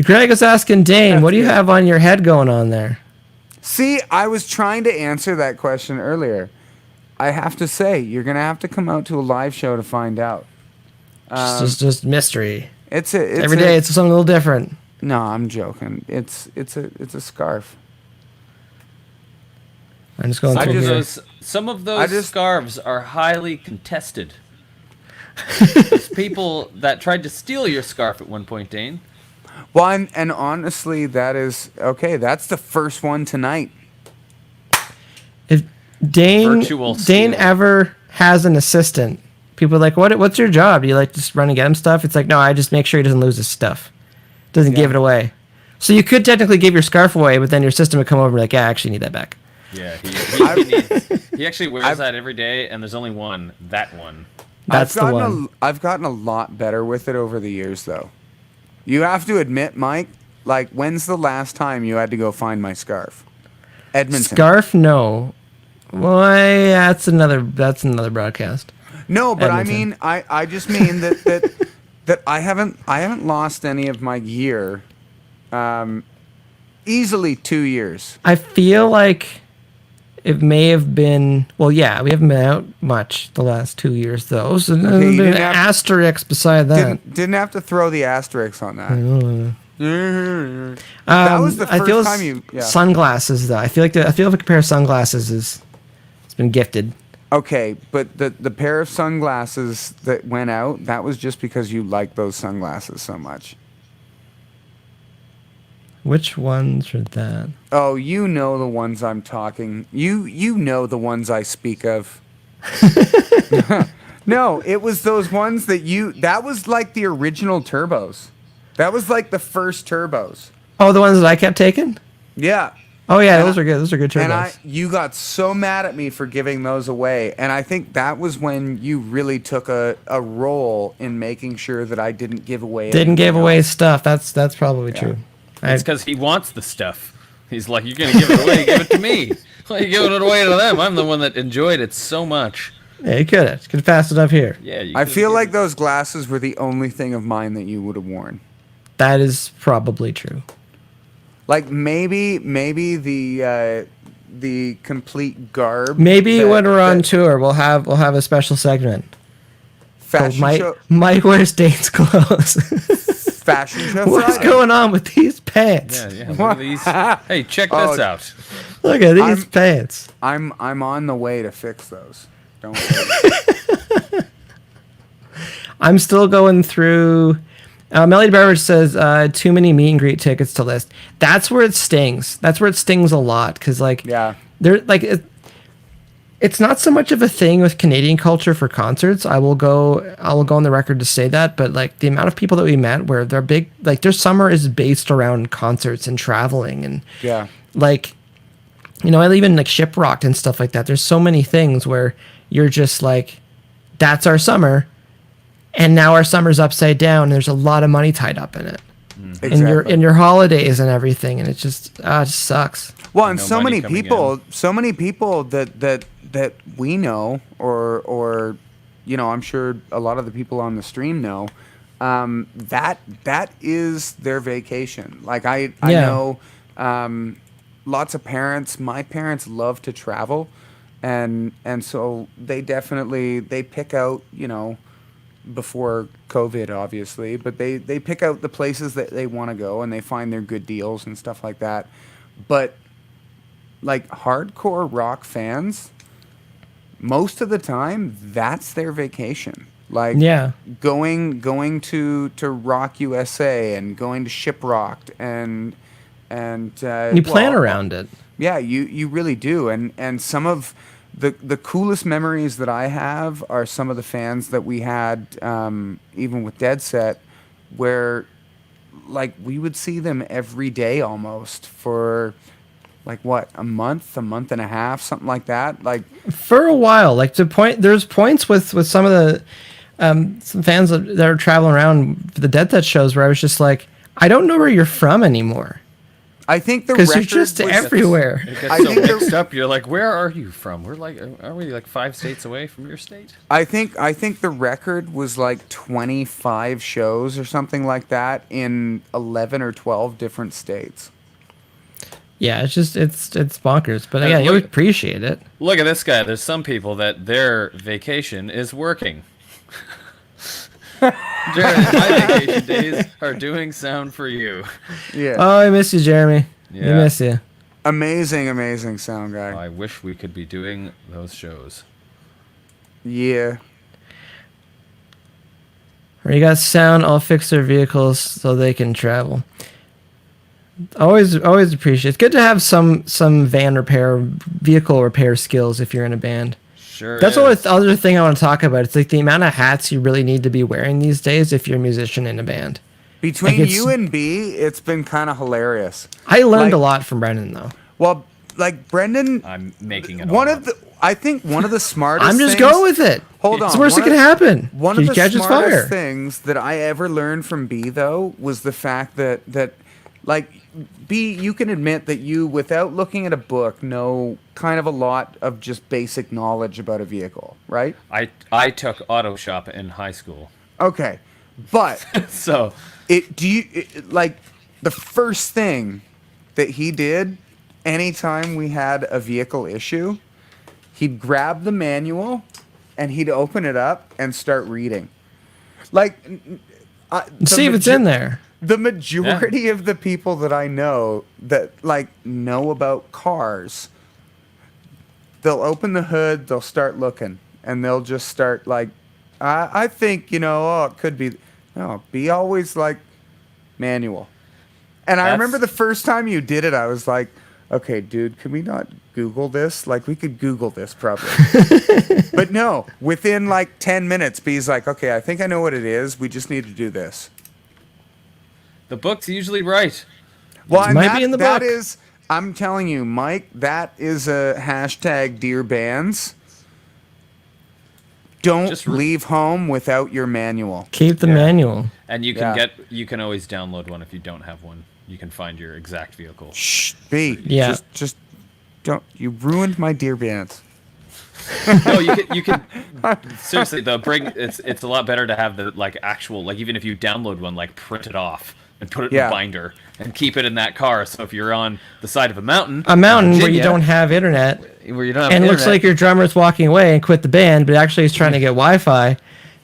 Greg was asking Dane, what do you have on your head going on there? See, I was trying to answer that question earlier. I have to say, you're going to have to come out to a live show to find out. Just mystery. It's Every day it's something a little different. No, I'm joking. It's a scarf. I'm just going through here. Some of those scarves are highly contested. There's people that tried to steal your scarf at one point, Dane. Well, and honestly, that is okay. That's the first one tonight. If Dane Virtual Dane steal. ever has an assistant, people are like, what's your job? Do you like just run and get him stuff? It's like, no, I just make sure he doesn't lose his stuff. Doesn't give it away. So you could technically give your scarf away, but then your system would come over and be like, yeah, I actually need that back. Yeah, he actually wears that every day, and there's only one. That one. That's the one. I've gotten a lot better with it over the years, though. You have to admit, Mike, Like, when's the last time you had to go find my scarf? Edmonton. Scarf, no. Well, that's another broadcast. No, but Edmonton. I mean, I just mean that I haven't lost any of my gear. Easily 2 years. I feel like it may have been. Well, yeah, we haven't been out much the last 2 years, though. So there's you been an didn't have- asterisk beside that. Didn't have to throw the asterisk on that. That was the I feel first time you. Yeah. sunglasses, though. I feel like a pair of sunglasses it's been gifted. Okay, but the pair of sunglasses that went out, that was just because you liked those sunglasses so much. Which ones are that? Oh, you know the ones I'm talking. You know the ones I speak of. No, it was those ones that was like the original turbos. That was like the first turbos. Oh, the ones that I kept taking? Yeah. Oh yeah, those are good. Those are good turbos. And you got so mad at me for giving those away, and I think that was when you really took a role in making sure that I didn't give away. Didn't give anything away else. stuff. That's probably true. It's because he wants the stuff. He's like, you're gonna give it away, give it to me. Why are you giving it away to them? I'm the one that enjoyed it so much. Yeah, you could have passed it up here. Yeah, I feel like those glasses were the only thing of mine that you would have worn. That is probably true. Like maybe the complete garb. Maybe that- when we're on that tour, we'll have a special segment. fashion show. Mike wears Dane's clothes. Fashion show. What's Friday. going on with these pants? Yeah. Look at these. Hey, check this out. Look at these pants. I'm on the way to fix those. Don't worry. I'm still going through. Melody Beverage says too many meet and greet tickets to list. That's where it stings. That's where it stings a lot because Yeah. they're like it's not so much of a thing with Canadian culture for concerts. I will go on the record to say that, but like the amount of people that we met where they're big, like their summer is based around concerts and traveling and Yeah. like, you know, I even like Shiprocked and stuff like that. There's so many things where you're just like, that's our summer. And now our summer's upside down. And there's a lot of money tied up in it, Exactly. in your holidays and everything, and it just sucks. Well, and No so money many coming people that we know, or you know, I'm sure a lot of the people on the stream know, that is their vacation. Like I Yeah. know, lots of parents. My parents love to travel, and so they definitely pick out, you know, before COVID, obviously, but they pick out the places that they want to go and they find their good deals and stuff like that. But like hardcore rock fans, most of the time, that's their vacation. Like Yeah. going to Rock USA and going to Shiprocked and You plan well, around it. yeah, you really do. And some of the coolest memories that I have are some of the fans that we had, even with Dead Set, where like we would see them every day almost for like what, a month and a half, something like that. Like For a while, like there's points with some of the some fans that are traveling around for the Dead Set shows where I was just like, I don't know where you're from anymore I think the because record you're just was- everywhere. It gets I so think the- mixed up. You're like, where are you from? We're like, are we like 5 states away from your state? I think the record was like 25 shows or something like that in 11 or 12 different states. Yeah, it's bonkers, but And yeah, you look- appreciate it. Look at this guy. There's some people that their vacation is working. Jared, my vacation days are doing sound for you. Yeah. Oh, I miss you, Jeremy. We Yeah. miss you. Amazing sound guy. I wish we could be doing those shows. Yeah. Or you got sound, I'll fix their vehicles so they can travel. Always appreciate. It's good to have some vehicle repair skills if you're in a band. Sure. That's is. the other thing I want to talk about. It's like the amount of hats you really need to be wearing these days if you're a musician in a band. Between Like, it's- you and B, it's been kind of hilarious. I learned Like- a lot from Brendan though. Well, like Brendan, I'm making it one all of up. the I think one of the smartest I'm just things- going with it. Hold It's on, the worst that one can of- happen. One of He the catches smartest fire. things that I ever learned from B though was the fact that like, B, you can admit that you, without looking at a book, know kind of a lot of just basic knowledge about a vehicle, right? I took auto shop in high school, Okay, but so like the first thing that he did anytime we had a vehicle issue, he'd grab the manual and he'd open it up and start reading. Like, See if it's in there. The majority of the people that I know that like know about cars, they'll open the hood, they'll start looking, and they'll just start like, I think, it could be, no, be always like manual. And I remember the first time you did it, I was like, okay, dude, can we not Google this? Like, we could Google this probably. But no, within like 10 minutes, B's like, okay, I think I know what it is. We just need to do this. the book's usually right. Well, It and might be in the that book. is, I'm telling you, Mike, that is a hashtag Dear Bands. Don't Just leave home without your manual. Keep the manual. And you Yeah. can always download one if you don't have one. You can find your exact vehicle. Shh, B. Yeah. Just don't. You ruined my Dear Bands. No, you can seriously though. It's a lot better to have the like actual, like, even if you download one, like, print it off and put it in Yeah. a binder and keep it in that car. So if you're on the side of a mountain, A in mountain where you Virginia, don't have internet, where you don't have and it looks internet, like your drummer's walking away and quit the band, but actually he's trying to get Wi-Fi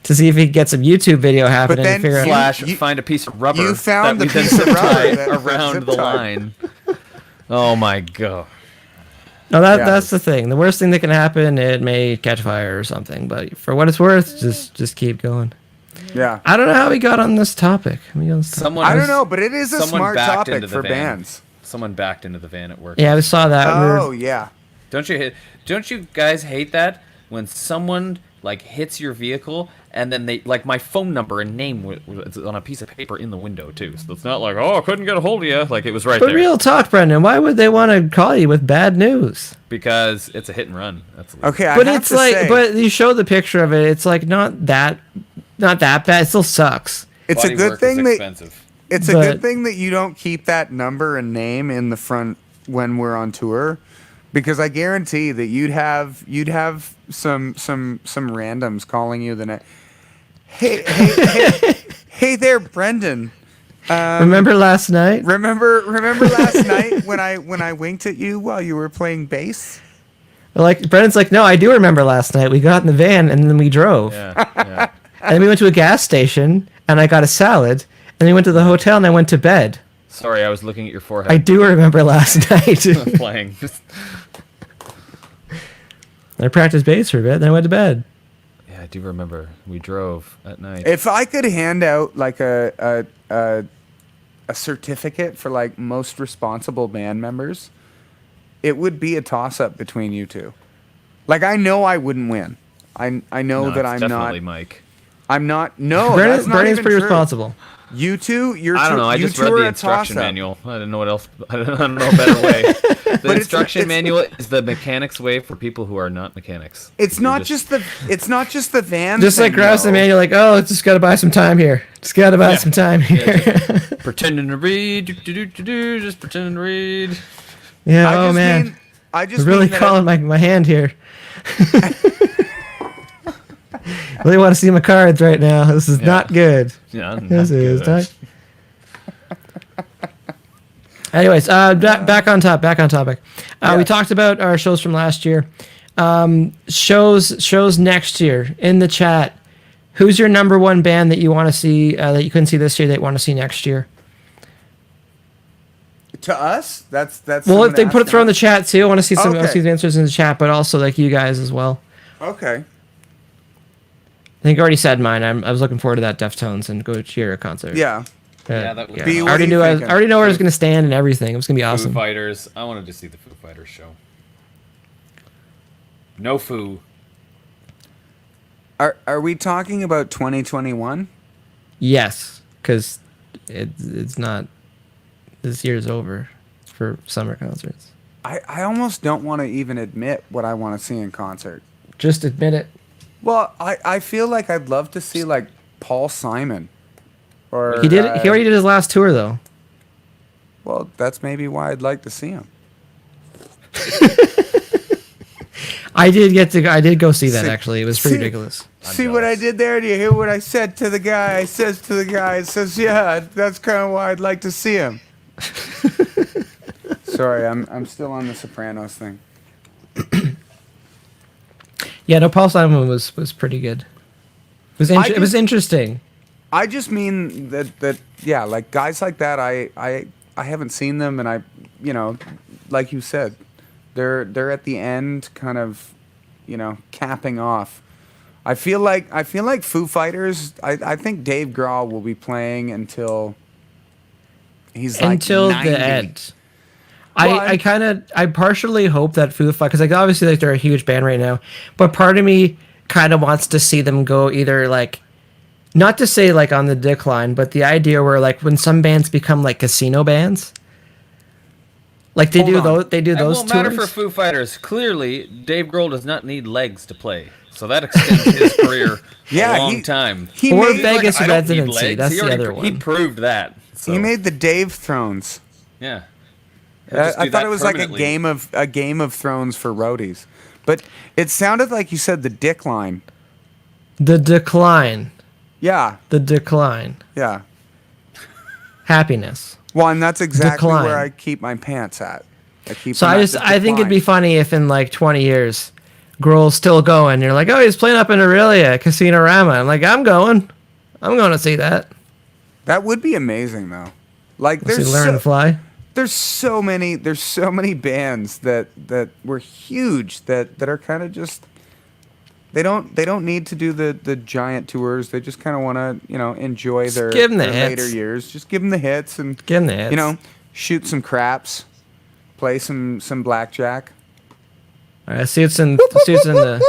to see if he can get some YouTube video happening then and figure out. slash You- find a piece of rubber you found that the we then piece of zip rubber tie that- around zip the tie. line. Oh my god. No, Yeah. that's the thing. The worst thing that can happen, it may catch fire or something. But for what it's worth, just keep going. Yeah. I don't know how we got on this topic. Someone I don't know, but it is a someone smart backed topic into the for van. bands. Someone backed into the van at work. Yeah, I saw that. Oh, yeah. Don't you guys hate that when someone like hits your vehicle and then they like my phone number and name was on a piece of paper in the window too. So it's not like, oh, I couldn't get a hold of you. Like, it was right But there. real talk, Brendan, why would they want to call you with bad news? Because it's a hit and run. That's Okay, But I have it's to like, say, but you show the picture of it. It's like not that bad. It still sucks. it's body a good work thing is that expensive. it's a But- good thing that you don't keep that number and name in the front when we're on tour, because I guarantee that you'd have some randoms calling you the next. Hey there, Brendan. Remember last night? Remember last night when I winked at you while you were playing bass? Like Brendan's like, no, I do remember last night. We got in the van and then we drove. Yeah, yeah. And then we went to a gas station and I got a salad. And then we went to the hotel and I went to bed. Sorry, I was looking at your forehead. I do remember last night. playing. I practiced bass for a bit, then I went to bed. Yeah, I do remember. We drove at night. If I could hand out like a certificate for like most responsible band members, it would be a toss up between you two. Like, I know I wouldn't win. I know No, that it's I'm definitely not. Mike. I'm not. No, Brendan, that's not Brendan's even pretty true. responsible. You two, I don't know. I you just two read are the a instruction toss-up. manual. I didn't know what else. I don't know a better way. The it's- instruction it's- manual is the mechanics way for people who are not mechanics. It's You're not just the van. Just like thing, grabs the though. manual, like, oh, just gotta buy some time here. Just gotta buy some time here. pretending to read. Just pretending to read. Yeah, I oh just man. mean- I I'm just really mean that calling my hand here. Really want to see my cards right now. This is Yeah. not good. Yeah, This is good. not. Anyways, back on topic. Yeah. We talked about our shows from last year. Shows next year in the chat. Who's your number one band that you want to see that you couldn't see this year that you want to see next year? To us, that's. Well, someone if they put it throw in the asking chat too. I want to see some. I want to Okay. see the answers in the chat, but also like you guys as well. us. Okay. I think I already said mine. I was looking forward to that Deftones and Go Cheer concert. Yeah. Yeah, that would be- I what already are you knew. I thinking? already know where I was going to stand and everything. It was going to be Foo awesome. Fighters. I wanted to see the Foo Fighters show. No Foo. Are we talking about 2021? Yes, because it's not. This year's over for summer concerts. I almost don't want to even admit what I want to see in concert. Just admit it. Well, I feel like I'd love to see like Paul Simon. Or He already did his last tour though. Well, that's maybe why I'd like to see him. I did go see that actually. It was pretty ridiculous. See what I did there? Do you hear what I said to the guy? I says, yeah, that's kind of why I'd like to see him. Sorry, I'm still on the Sopranos thing. Yeah, no, Paul Simon was pretty good. It was interesting. I just mean that yeah, like guys like that, I haven't seen them, and like you said, they're at the end, kind of, capping off. I feel like Foo Fighters. I think Dave Grohl will be playing until he's like until 90. the end. Well, I partially hope that Foo Fighters, because like obviously like they're a huge band right now, but part of me kind of wants to see them go either like, not to say like on the decline, but the idea where like when some bands become like casino bands, like they do those It tours. won't matter for Foo Fighters. Clearly, Dave Grohl does not need legs to play, so that extends his career a long time. Or made, Vegas I don't need residency. legs. That's He the already- other one. He proved that. So, He made the Dave Thrones. yeah. He'll just I do thought that it was like permanently. a Game of Thrones for roadies, but it sounded like you said the dick line. The decline. Yeah, The decline. yeah. Happiness. Well, and that's exactly Decline. where I keep my pants at. So I think it'd be funny if in like 20 years, Grohl's still going. You're like, oh, he's playing up in Aurelia, Casino-rama. I'm like, I'm going to see that. That would be amazing, though. Like, See, learn to fly. there's so many bands that were huge that are kind of just they don't need to do the giant tours. They just kind of want to enjoy their, give 'em the their later hits. years. Just give them the hits and Give 'em the hits. Shoot some craps, play some blackjack. All right, I see it's in the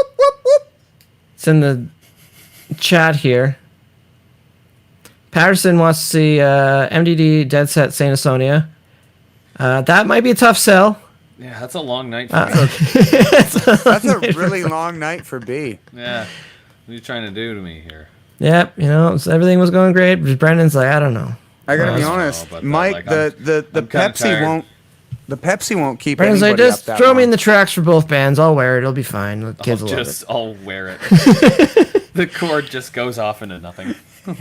it's in the chat here. Patterson wants to see MDD Dead Set Saint Asonia. That might be a tough sell. Yeah, that's a long night for me. That's a really long night for B. Yeah. What are you trying to do to me here? Yep, so everything was going great. But Brendan's like, I don't know. I gotta be Well, honest, but, Mike. like, the I'm kinda Pepsi tired. won't. The Pepsi won't keep Brendan's like, anybody just up that throw me in long. the tracks for both bands. I'll wear it. It'll be fine. The kids will love it. I'll wear it. The cord just goes off into nothing.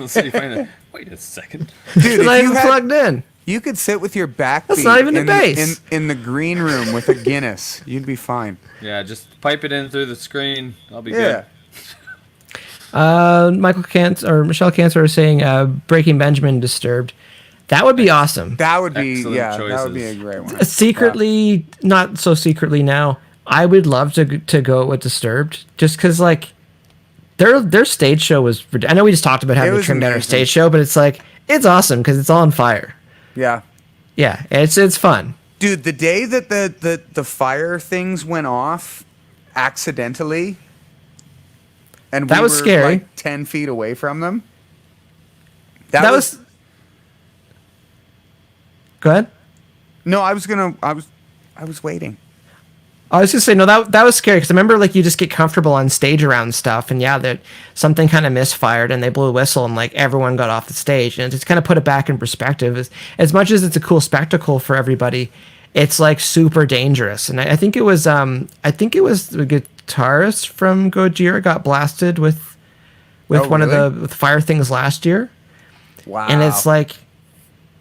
So you find it. Wait a second. Dude, It's not if even plugged in. you could sit with your backbeat That's not even the in, bass. in the green room with a Guinness. You'd be fine. Yeah, just pipe it in through the screen. I'll be Yeah. good. Michelle Cancer is saying Breaking Benjamin Disturbed. That would be awesome. That would be Excellent that would be choices. a great one. Secretly, not so secretly now, I would love to go with Disturbed just because like their stage show was. I know we just talked about having to was trim down our amazing. stage show, but it's like it's awesome because it's all on fire. Yeah. Yeah, it's fun. Dude, the day that the fire things went off accidentally, and That we was were scary. like 10 feet away from them. That was. Go ahead. No, I was waiting. I was gonna say no. That was scary because I remember like you just get comfortable on stage around stuff, and yeah, that something kind of misfired, and they blew a whistle, and like everyone got off the stage, and just kind of put it back in perspective. As much as it's a cool spectacle for everybody, it's like super dangerous. And I think it was the guitarist from Gojira got blasted with Oh, one really? of the with fire things last year. Wow. And it's like,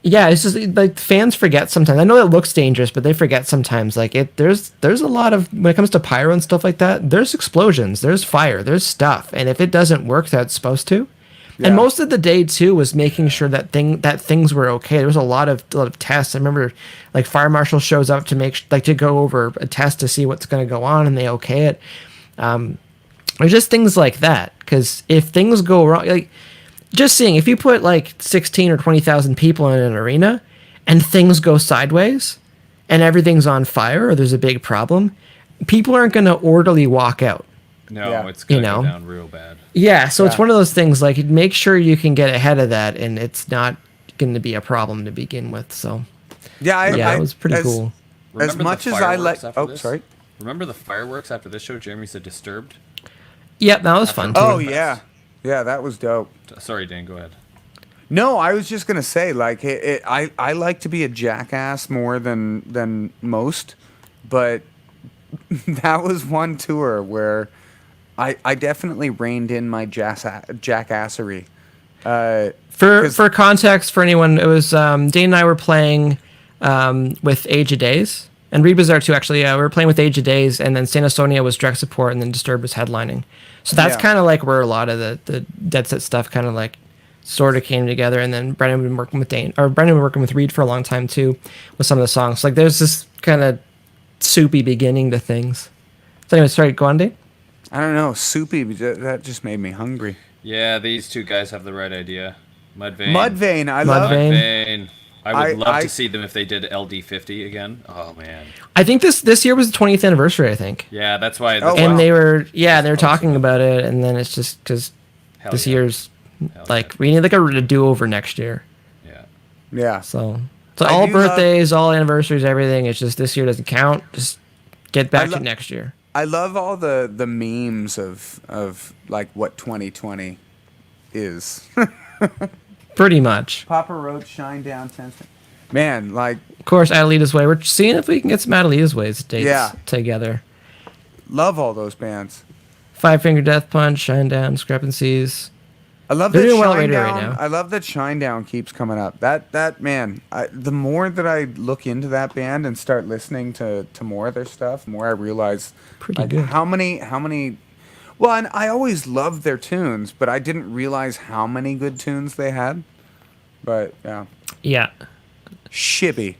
yeah, it's just like fans forget sometimes. I know it looks dangerous, but they forget sometimes. Like there's a lot of when it comes to pyro and stuff like that. There's explosions, there's fire, there's stuff, and if it doesn't work, that's supposed to. Yeah. And most of the day too was making sure that things were okay. There was a lot of tests. I remember like fire marshal shows up to to go over a test to see what's going to go on, and they okay it. There's just things like that because if things go wrong, like. Just seeing if you put like 16 or 20,000 people in an arena and things go sideways and everything's on fire or there's a big problem, people aren't going to orderly walk out. No, Yeah. it's going to You go know? down real bad. Yeah, so it's Yeah. one of those things like make sure you can get ahead of that and it's not going to be a problem to begin with. So Yeah, it was pretty as- cool. Remember the much as I like- fireworks after oh, this? sorry. Remember the fireworks after this show? Jeremy said Disturbed. Yep, that was fun too. Oh yeah, yeah, that was dope. Sorry, Dan. Go ahead. No, I was just gonna say, like, I like to be a jackass more than most, but that was one tour where I definitely reined in my jackassery. Because For context, for anyone, it was Dane and I were playing with Age of Days, and Reba's there too. Actually, yeah, we were playing with Age of Days, and then Saint Sonia was direct support, and then Disturbed was headlining. So that's Yeah. kind of like where a lot of the Dead Set stuff kind of like sort of came together. And then Brendan had been working with Brendan been working with Reed for a long time too, with some of the songs. Like there's this kind of soupy beginning to things. So anyway, sorry, go on, Dane. I don't know, soupy. That just made me hungry. Yeah, these two guys have the right idea. Mudvayne. Mudvayne, I Mudvayne. love. Mudvayne. I would love I- to see them if they did LD50 again. Oh man. I think this year was the 20th anniversary. I think. Yeah, that's why. Oh, And wow. they were talking about it, and then it's just because Hell this yeah. year's Hell like we need like a do over next year. Yeah. Yeah. So I all do love- birthdays, all anniversaries, everything. It's just this year doesn't count. Just get back lo- to next year. I love all the memes of like what 2020 is. Pretty much. Papa Roach, Shine Down, 10 cents. Man, like, Of course, Adelita's Way. We're seeing if we can get some Adelita's Ways dates Yeah. together. love all those bands. Five Finger Death Punch, Shine Down, Discrepancies. I love They're that doing well Shine right Down. now. I love that Shine Down keeps coming up. That man, the more that I look into that band and start listening to more of their stuff, the more I realize Pretty like, good. how many. Well, and I always loved their tunes, but I didn't realize how many good tunes they had. But yeah, Yeah. Shibby.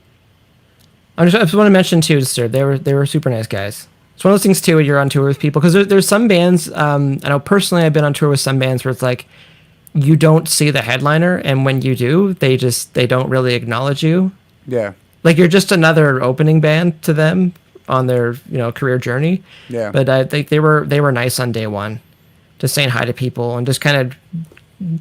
I just want to mention too, Disturbed. They were super nice guys. It's one of those things too when you're on tour with people because there's some bands. I know personally I've been on tour with some bands where it's like you don't see the headliner, and when you do, they don't really acknowledge you. Yeah, Like you're just another opening band to them on their career journey. yeah. But I think they were nice on day one, just saying hi to people and just kind of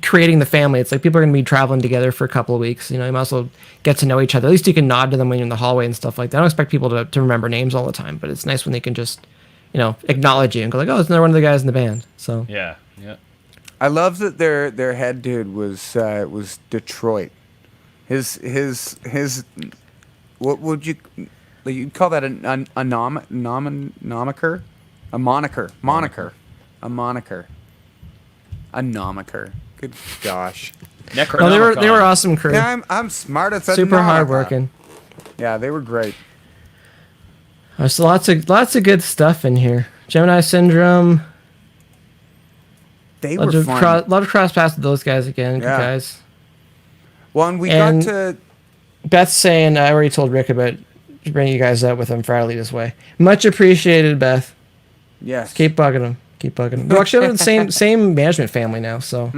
creating the family. It's like people are going to be traveling together for a couple of weeks. You might as well get to know each other. At least you can nod to them when you're in the hallway and stuff like that. I don't expect people to remember names all the time, but it's nice when they can just, acknowledge you and go like, oh, it's another one of the guys in the band. So Yeah. Yeah. I love that their head dude was Detroit. His what would you'd call that a moniker? A moniker. Good gosh. no, they were awesome crew. Yeah, I'm smart at that. Super hardworking. Yeah, they were great. There's lots of good stuff in here. Gemini Syndrome. They Love were to, fun. love to cross paths with those guys again. Good Yeah. guys. Well, and we And- got to. Beth's saying I already told Rick about bringing you guys up with him for Adelita's Way. Much appreciated, Beth. Yes. Keep bugging him. We actually have the same management family now, so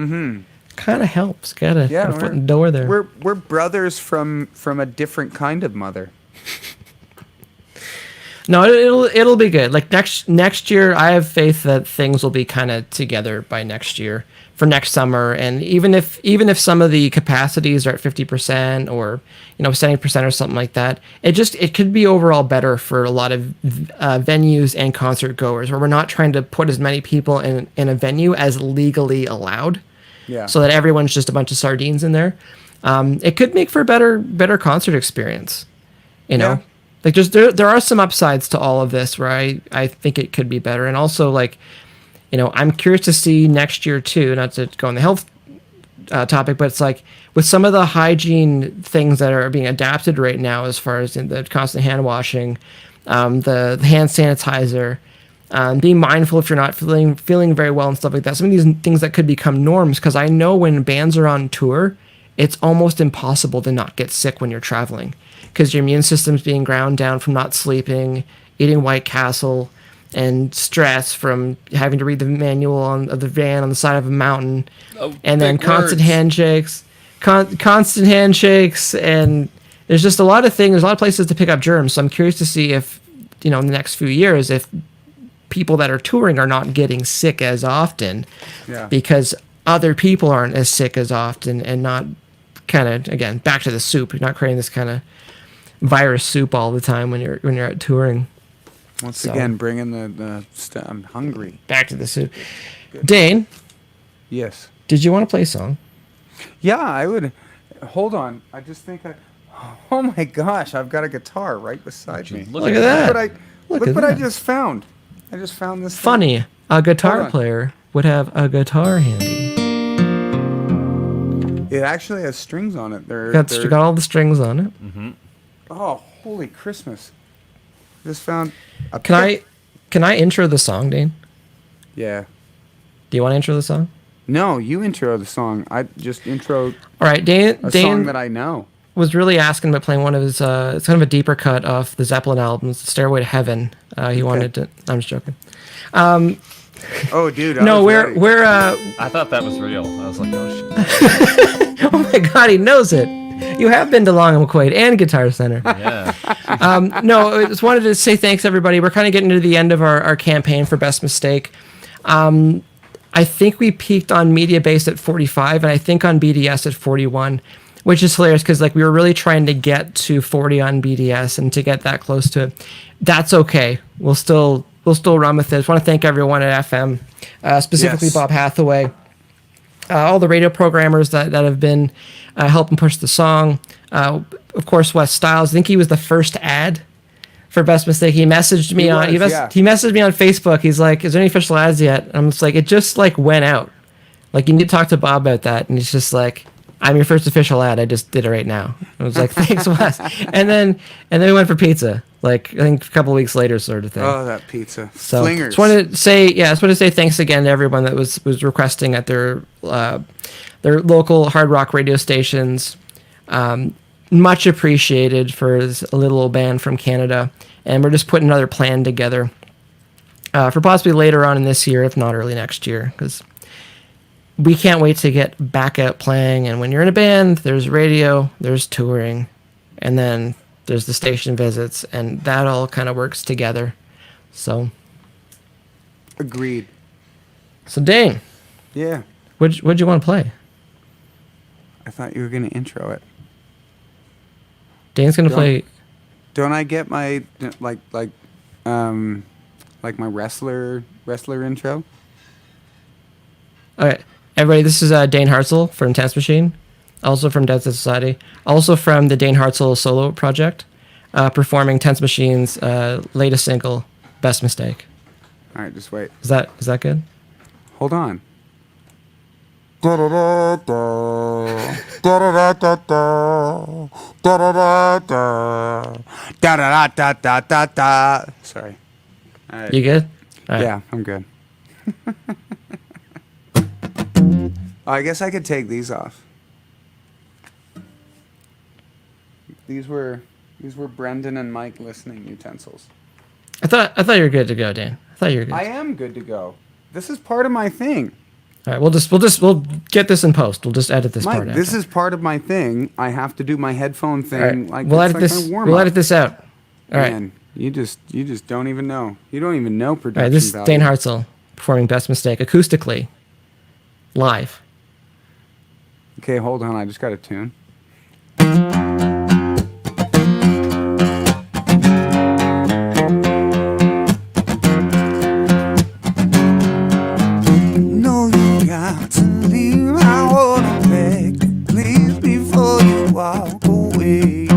kind of helps. Got a foot in the door there. We're brothers from a different kind of mother. No, it'll be good. Like next year, I have faith that things will be kind of together by next year for next summer. And even if some of the capacities are at 50% or 70% or something like that, it could be overall better for a lot of venues and concert goers, where we're not trying to put as many people in a venue as legally allowed. Yeah. So that everyone's just a bunch of sardines in there. It could make for a better concert experience. Yeah. Like there are some upsides to all of this where I think it could be better. And also like, I'm curious to see next year too, not to go on the health topic, but it's like with some of the hygiene things that are being adapted right now, as far as in the constant hand washing, the hand sanitizer, being mindful if you're not feeling very well and stuff like that. Some of these things that could become norms, because I know when bands are on tour, it's almost impossible to not get sick when you're traveling, because your immune system's being ground down from not sleeping, eating White Castle, and stress from having to read the manual of the van on the side of a mountain, and then constant handshakes, constant handshakes, and there's just a lot of things. There's a lot of places to pick up germs. So I'm curious to see if, in the next few years, if people that are touring are not getting sick as often, Yeah. because other people aren't as sick as often, and not kind of, again, back to the soup. You're not creating this kind of virus soup all the time when you're out touring. Once So. again, bringing I'm hungry. Back to the soup. Dane, Yes. did you want to play a song? Yeah, I would. Hold on. I just think I. Oh my gosh! I've got a guitar right beside me. Look Look at at that. Look what I Look look at what I that. just found. I just found this. thing. Funny, a guitar Hold on. player would have a guitar handy. It actually has strings on it. Got all the strings on it. Oh, holy Christmas! Just found. A Can I intro the song, Dane? Yeah. Do you want to intro the song? No, you intro the song. I just intro All right, Dane. a song Dane that I know. was really asking about playing one of his. It's kind of a deeper cut off the Zeppelin albums, "Stairway to Heaven." He wanted to. I'm just joking. Oh, dude. I No, was we're ready. we're. I thought that was real. I was like, oh shit. Oh my God, he knows it. You have been to Long and McQuaid and Guitar Center. Yeah. No, I just wanted to say thanks, everybody. We're kind of getting to the end of our campaign for Best Mistake. I think we peaked on Media Base at 45, and I think on BDS at 41, which is hilarious because like we were really trying to get to 40 on BDS and to get that close to it. That's okay. We'll still run with it. I just want to thank everyone at FM, specifically Yes. Bob Hathaway, all the radio programmers that have been helping push the song. Of course, Wes Styles. I think he was the first ad for Best Mistake. He messaged me He on was, yeah. he messaged me on Facebook. He's like, "Is there any official ads yet?" And I'm just like, "It just like went out. Like you need to talk to Bob about that." And he's just like, "I'm your first official ad. I just did it right now." I was like, "Thanks, Wes." And then we went for pizza. Like I think a couple of weeks later, sort of thing. Oh, that pizza. So Flingers. just wanted to say thanks again to everyone that was requesting at their local hard rock radio stations. Much appreciated for a little old band from Canada, and we're just putting another plan together for possibly later on in this year, if not early next year, because we can't wait to get back out playing. And when you're in a band, there's radio, there's touring, and then there's the station visits, and that all kind of works together. So Agreed. Dane, Yeah. what'd you want to play? I thought you were gonna intro it. Dane's gonna Don't- play. Don't I get my like my wrestler intro? All right, everybody. This is Dane Hartzell from Tense Machine, also from Dead Society, also from the Dane Hartzell solo project, performing Tense Machine's latest single, "Best Mistake." All right, just wait. Is that good? Hold on. Sorry. All right. You good? All right. Yeah, I'm good. I guess I could take these off. These were Brendan and Mike listening utensils. I thought you were good to go, Dan. I thought you were good. I am good to go. This is part of my thing. All right, we'll get this in post. We'll just edit this part Mike, out. this is part of my thing. I have to do my headphone thing. All right, Like we'll it's edit like this. my We'll warm-up. edit this out. All right. Man, you just don't even know. You don't even know All production right. This is value. Dane Hartzell performing "Best Mistake" acoustically, live. Okay, hold on. I just got a tune. No, you got to leave. I wanna beg you, please, before you walk away.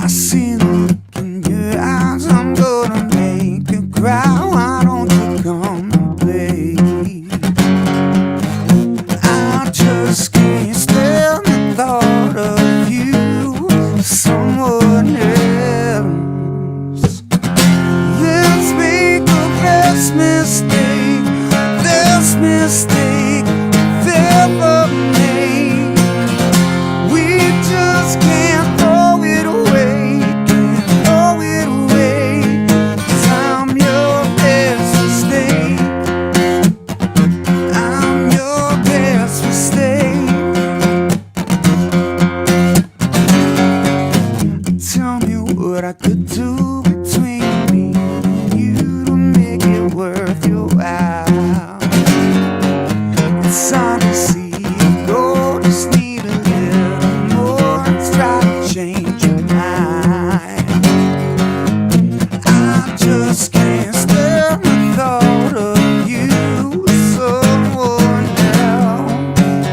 I see the look in your eyes. I'm gonna make you cry. Why don't you come and play? I just can't stand the thought of you, someone else. Let's make the best mistake we've ever made. We just can't throw it away, can't throw it away. 'Cause I'm your best mistake. I'm your best mistake. Tell me what I could do between me and you to make it worth your while. It's hard to see you go, just need a little more. Let's try to change your mind. I just can't stand the thought of you with someone else.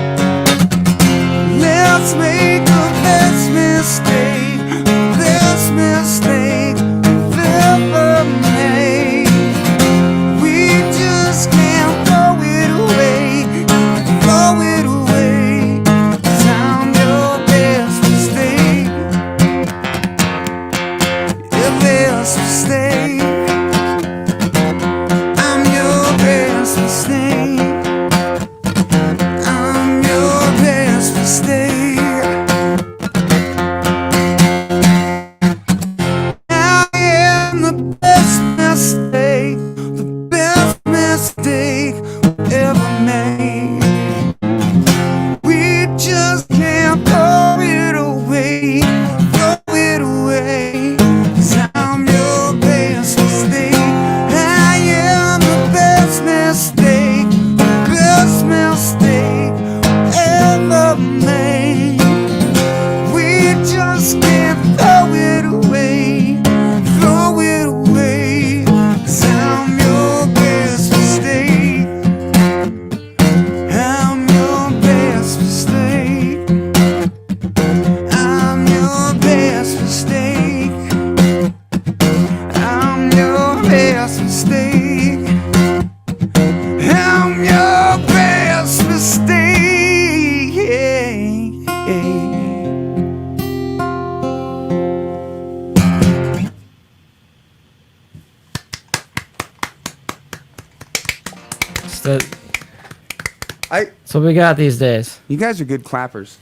That's what we got these days. You guys are good clappers.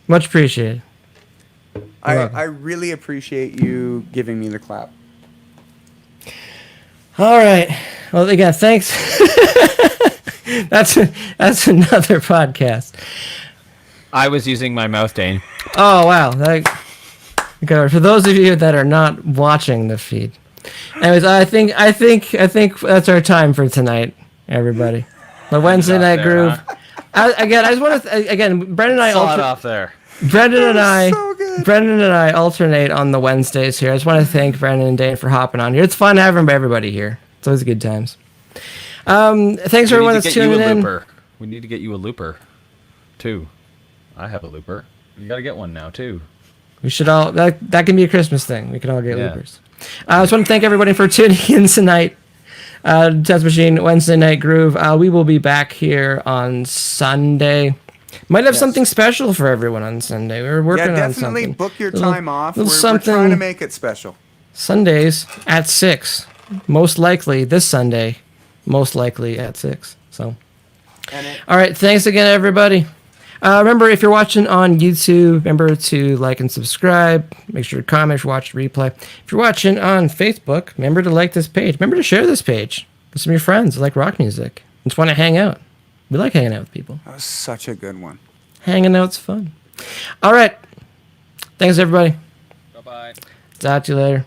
Much appreciated. I really appreciate you giving me the clap. All right. Well, again, thanks. That's another podcast. I was using my mouth, Dane. Oh wow! Okay, for those of you that are not watching the feed, anyways, I think that's our time for tonight, everybody. The Wednesday night groove. Huh? I just want to Brendan and I Saw it off there. Brendan and I alternate on the Wednesdays here. I just want to thank Brendan and Dane for hopping on here. It's fun having everybody here. It's always good times. Thanks for everyone that's tuning in. We need to get you a looper, too. I have a looper. You got to get one now, too. We should all that can be a Christmas thing. We can all get loopers. I just want to thank everybody for tuning in tonight. Test Machine Wednesday Night Groove. We will be back here on Sunday. Might have something special for everyone on Sunday. We're working on something. Yeah, definitely book your time off. We're something trying to make it special. Sundays at 6. Most likely this Sunday. Most likely at 6. So, all right. Thanks again, everybody. Remember, if you're watching on YouTube, remember to like and subscribe. Make sure to comment if you watch the replay. If you're watching on Facebook, remember to like this page. Remember to share this page with some of your friends who like rock music. Just want to hang out. We like hanging out with people. That was such a good one. Hanging out's fun. All right. Thanks, everybody. Bye-bye. Talk to you later.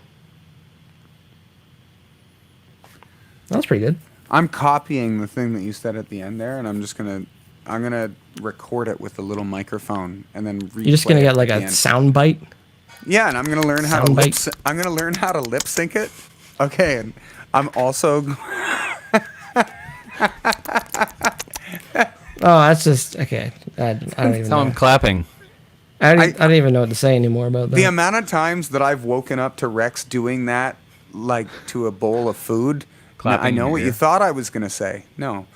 That was pretty good. I'm copying the thing that you said at the end there, and I'm gonna record it with a little microphone and then replay. You're just gonna get like a sound bite. Yeah, and I'm gonna learn how to lip sync it. Okay, and I'm also. Oh, that's just okay. I don't even Tell know. him clapping. I don't even know what to say anymore about that. The amount of times that I've woken up to Rex doing that, like to a bowl of food. Clapping I know what here. you thought I was gonna say. No,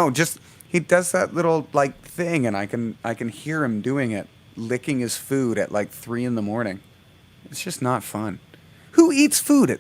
just he does that little like thing, and I can hear him doing it, licking his food at like 3 a.m. It's just not fun. Who eats food at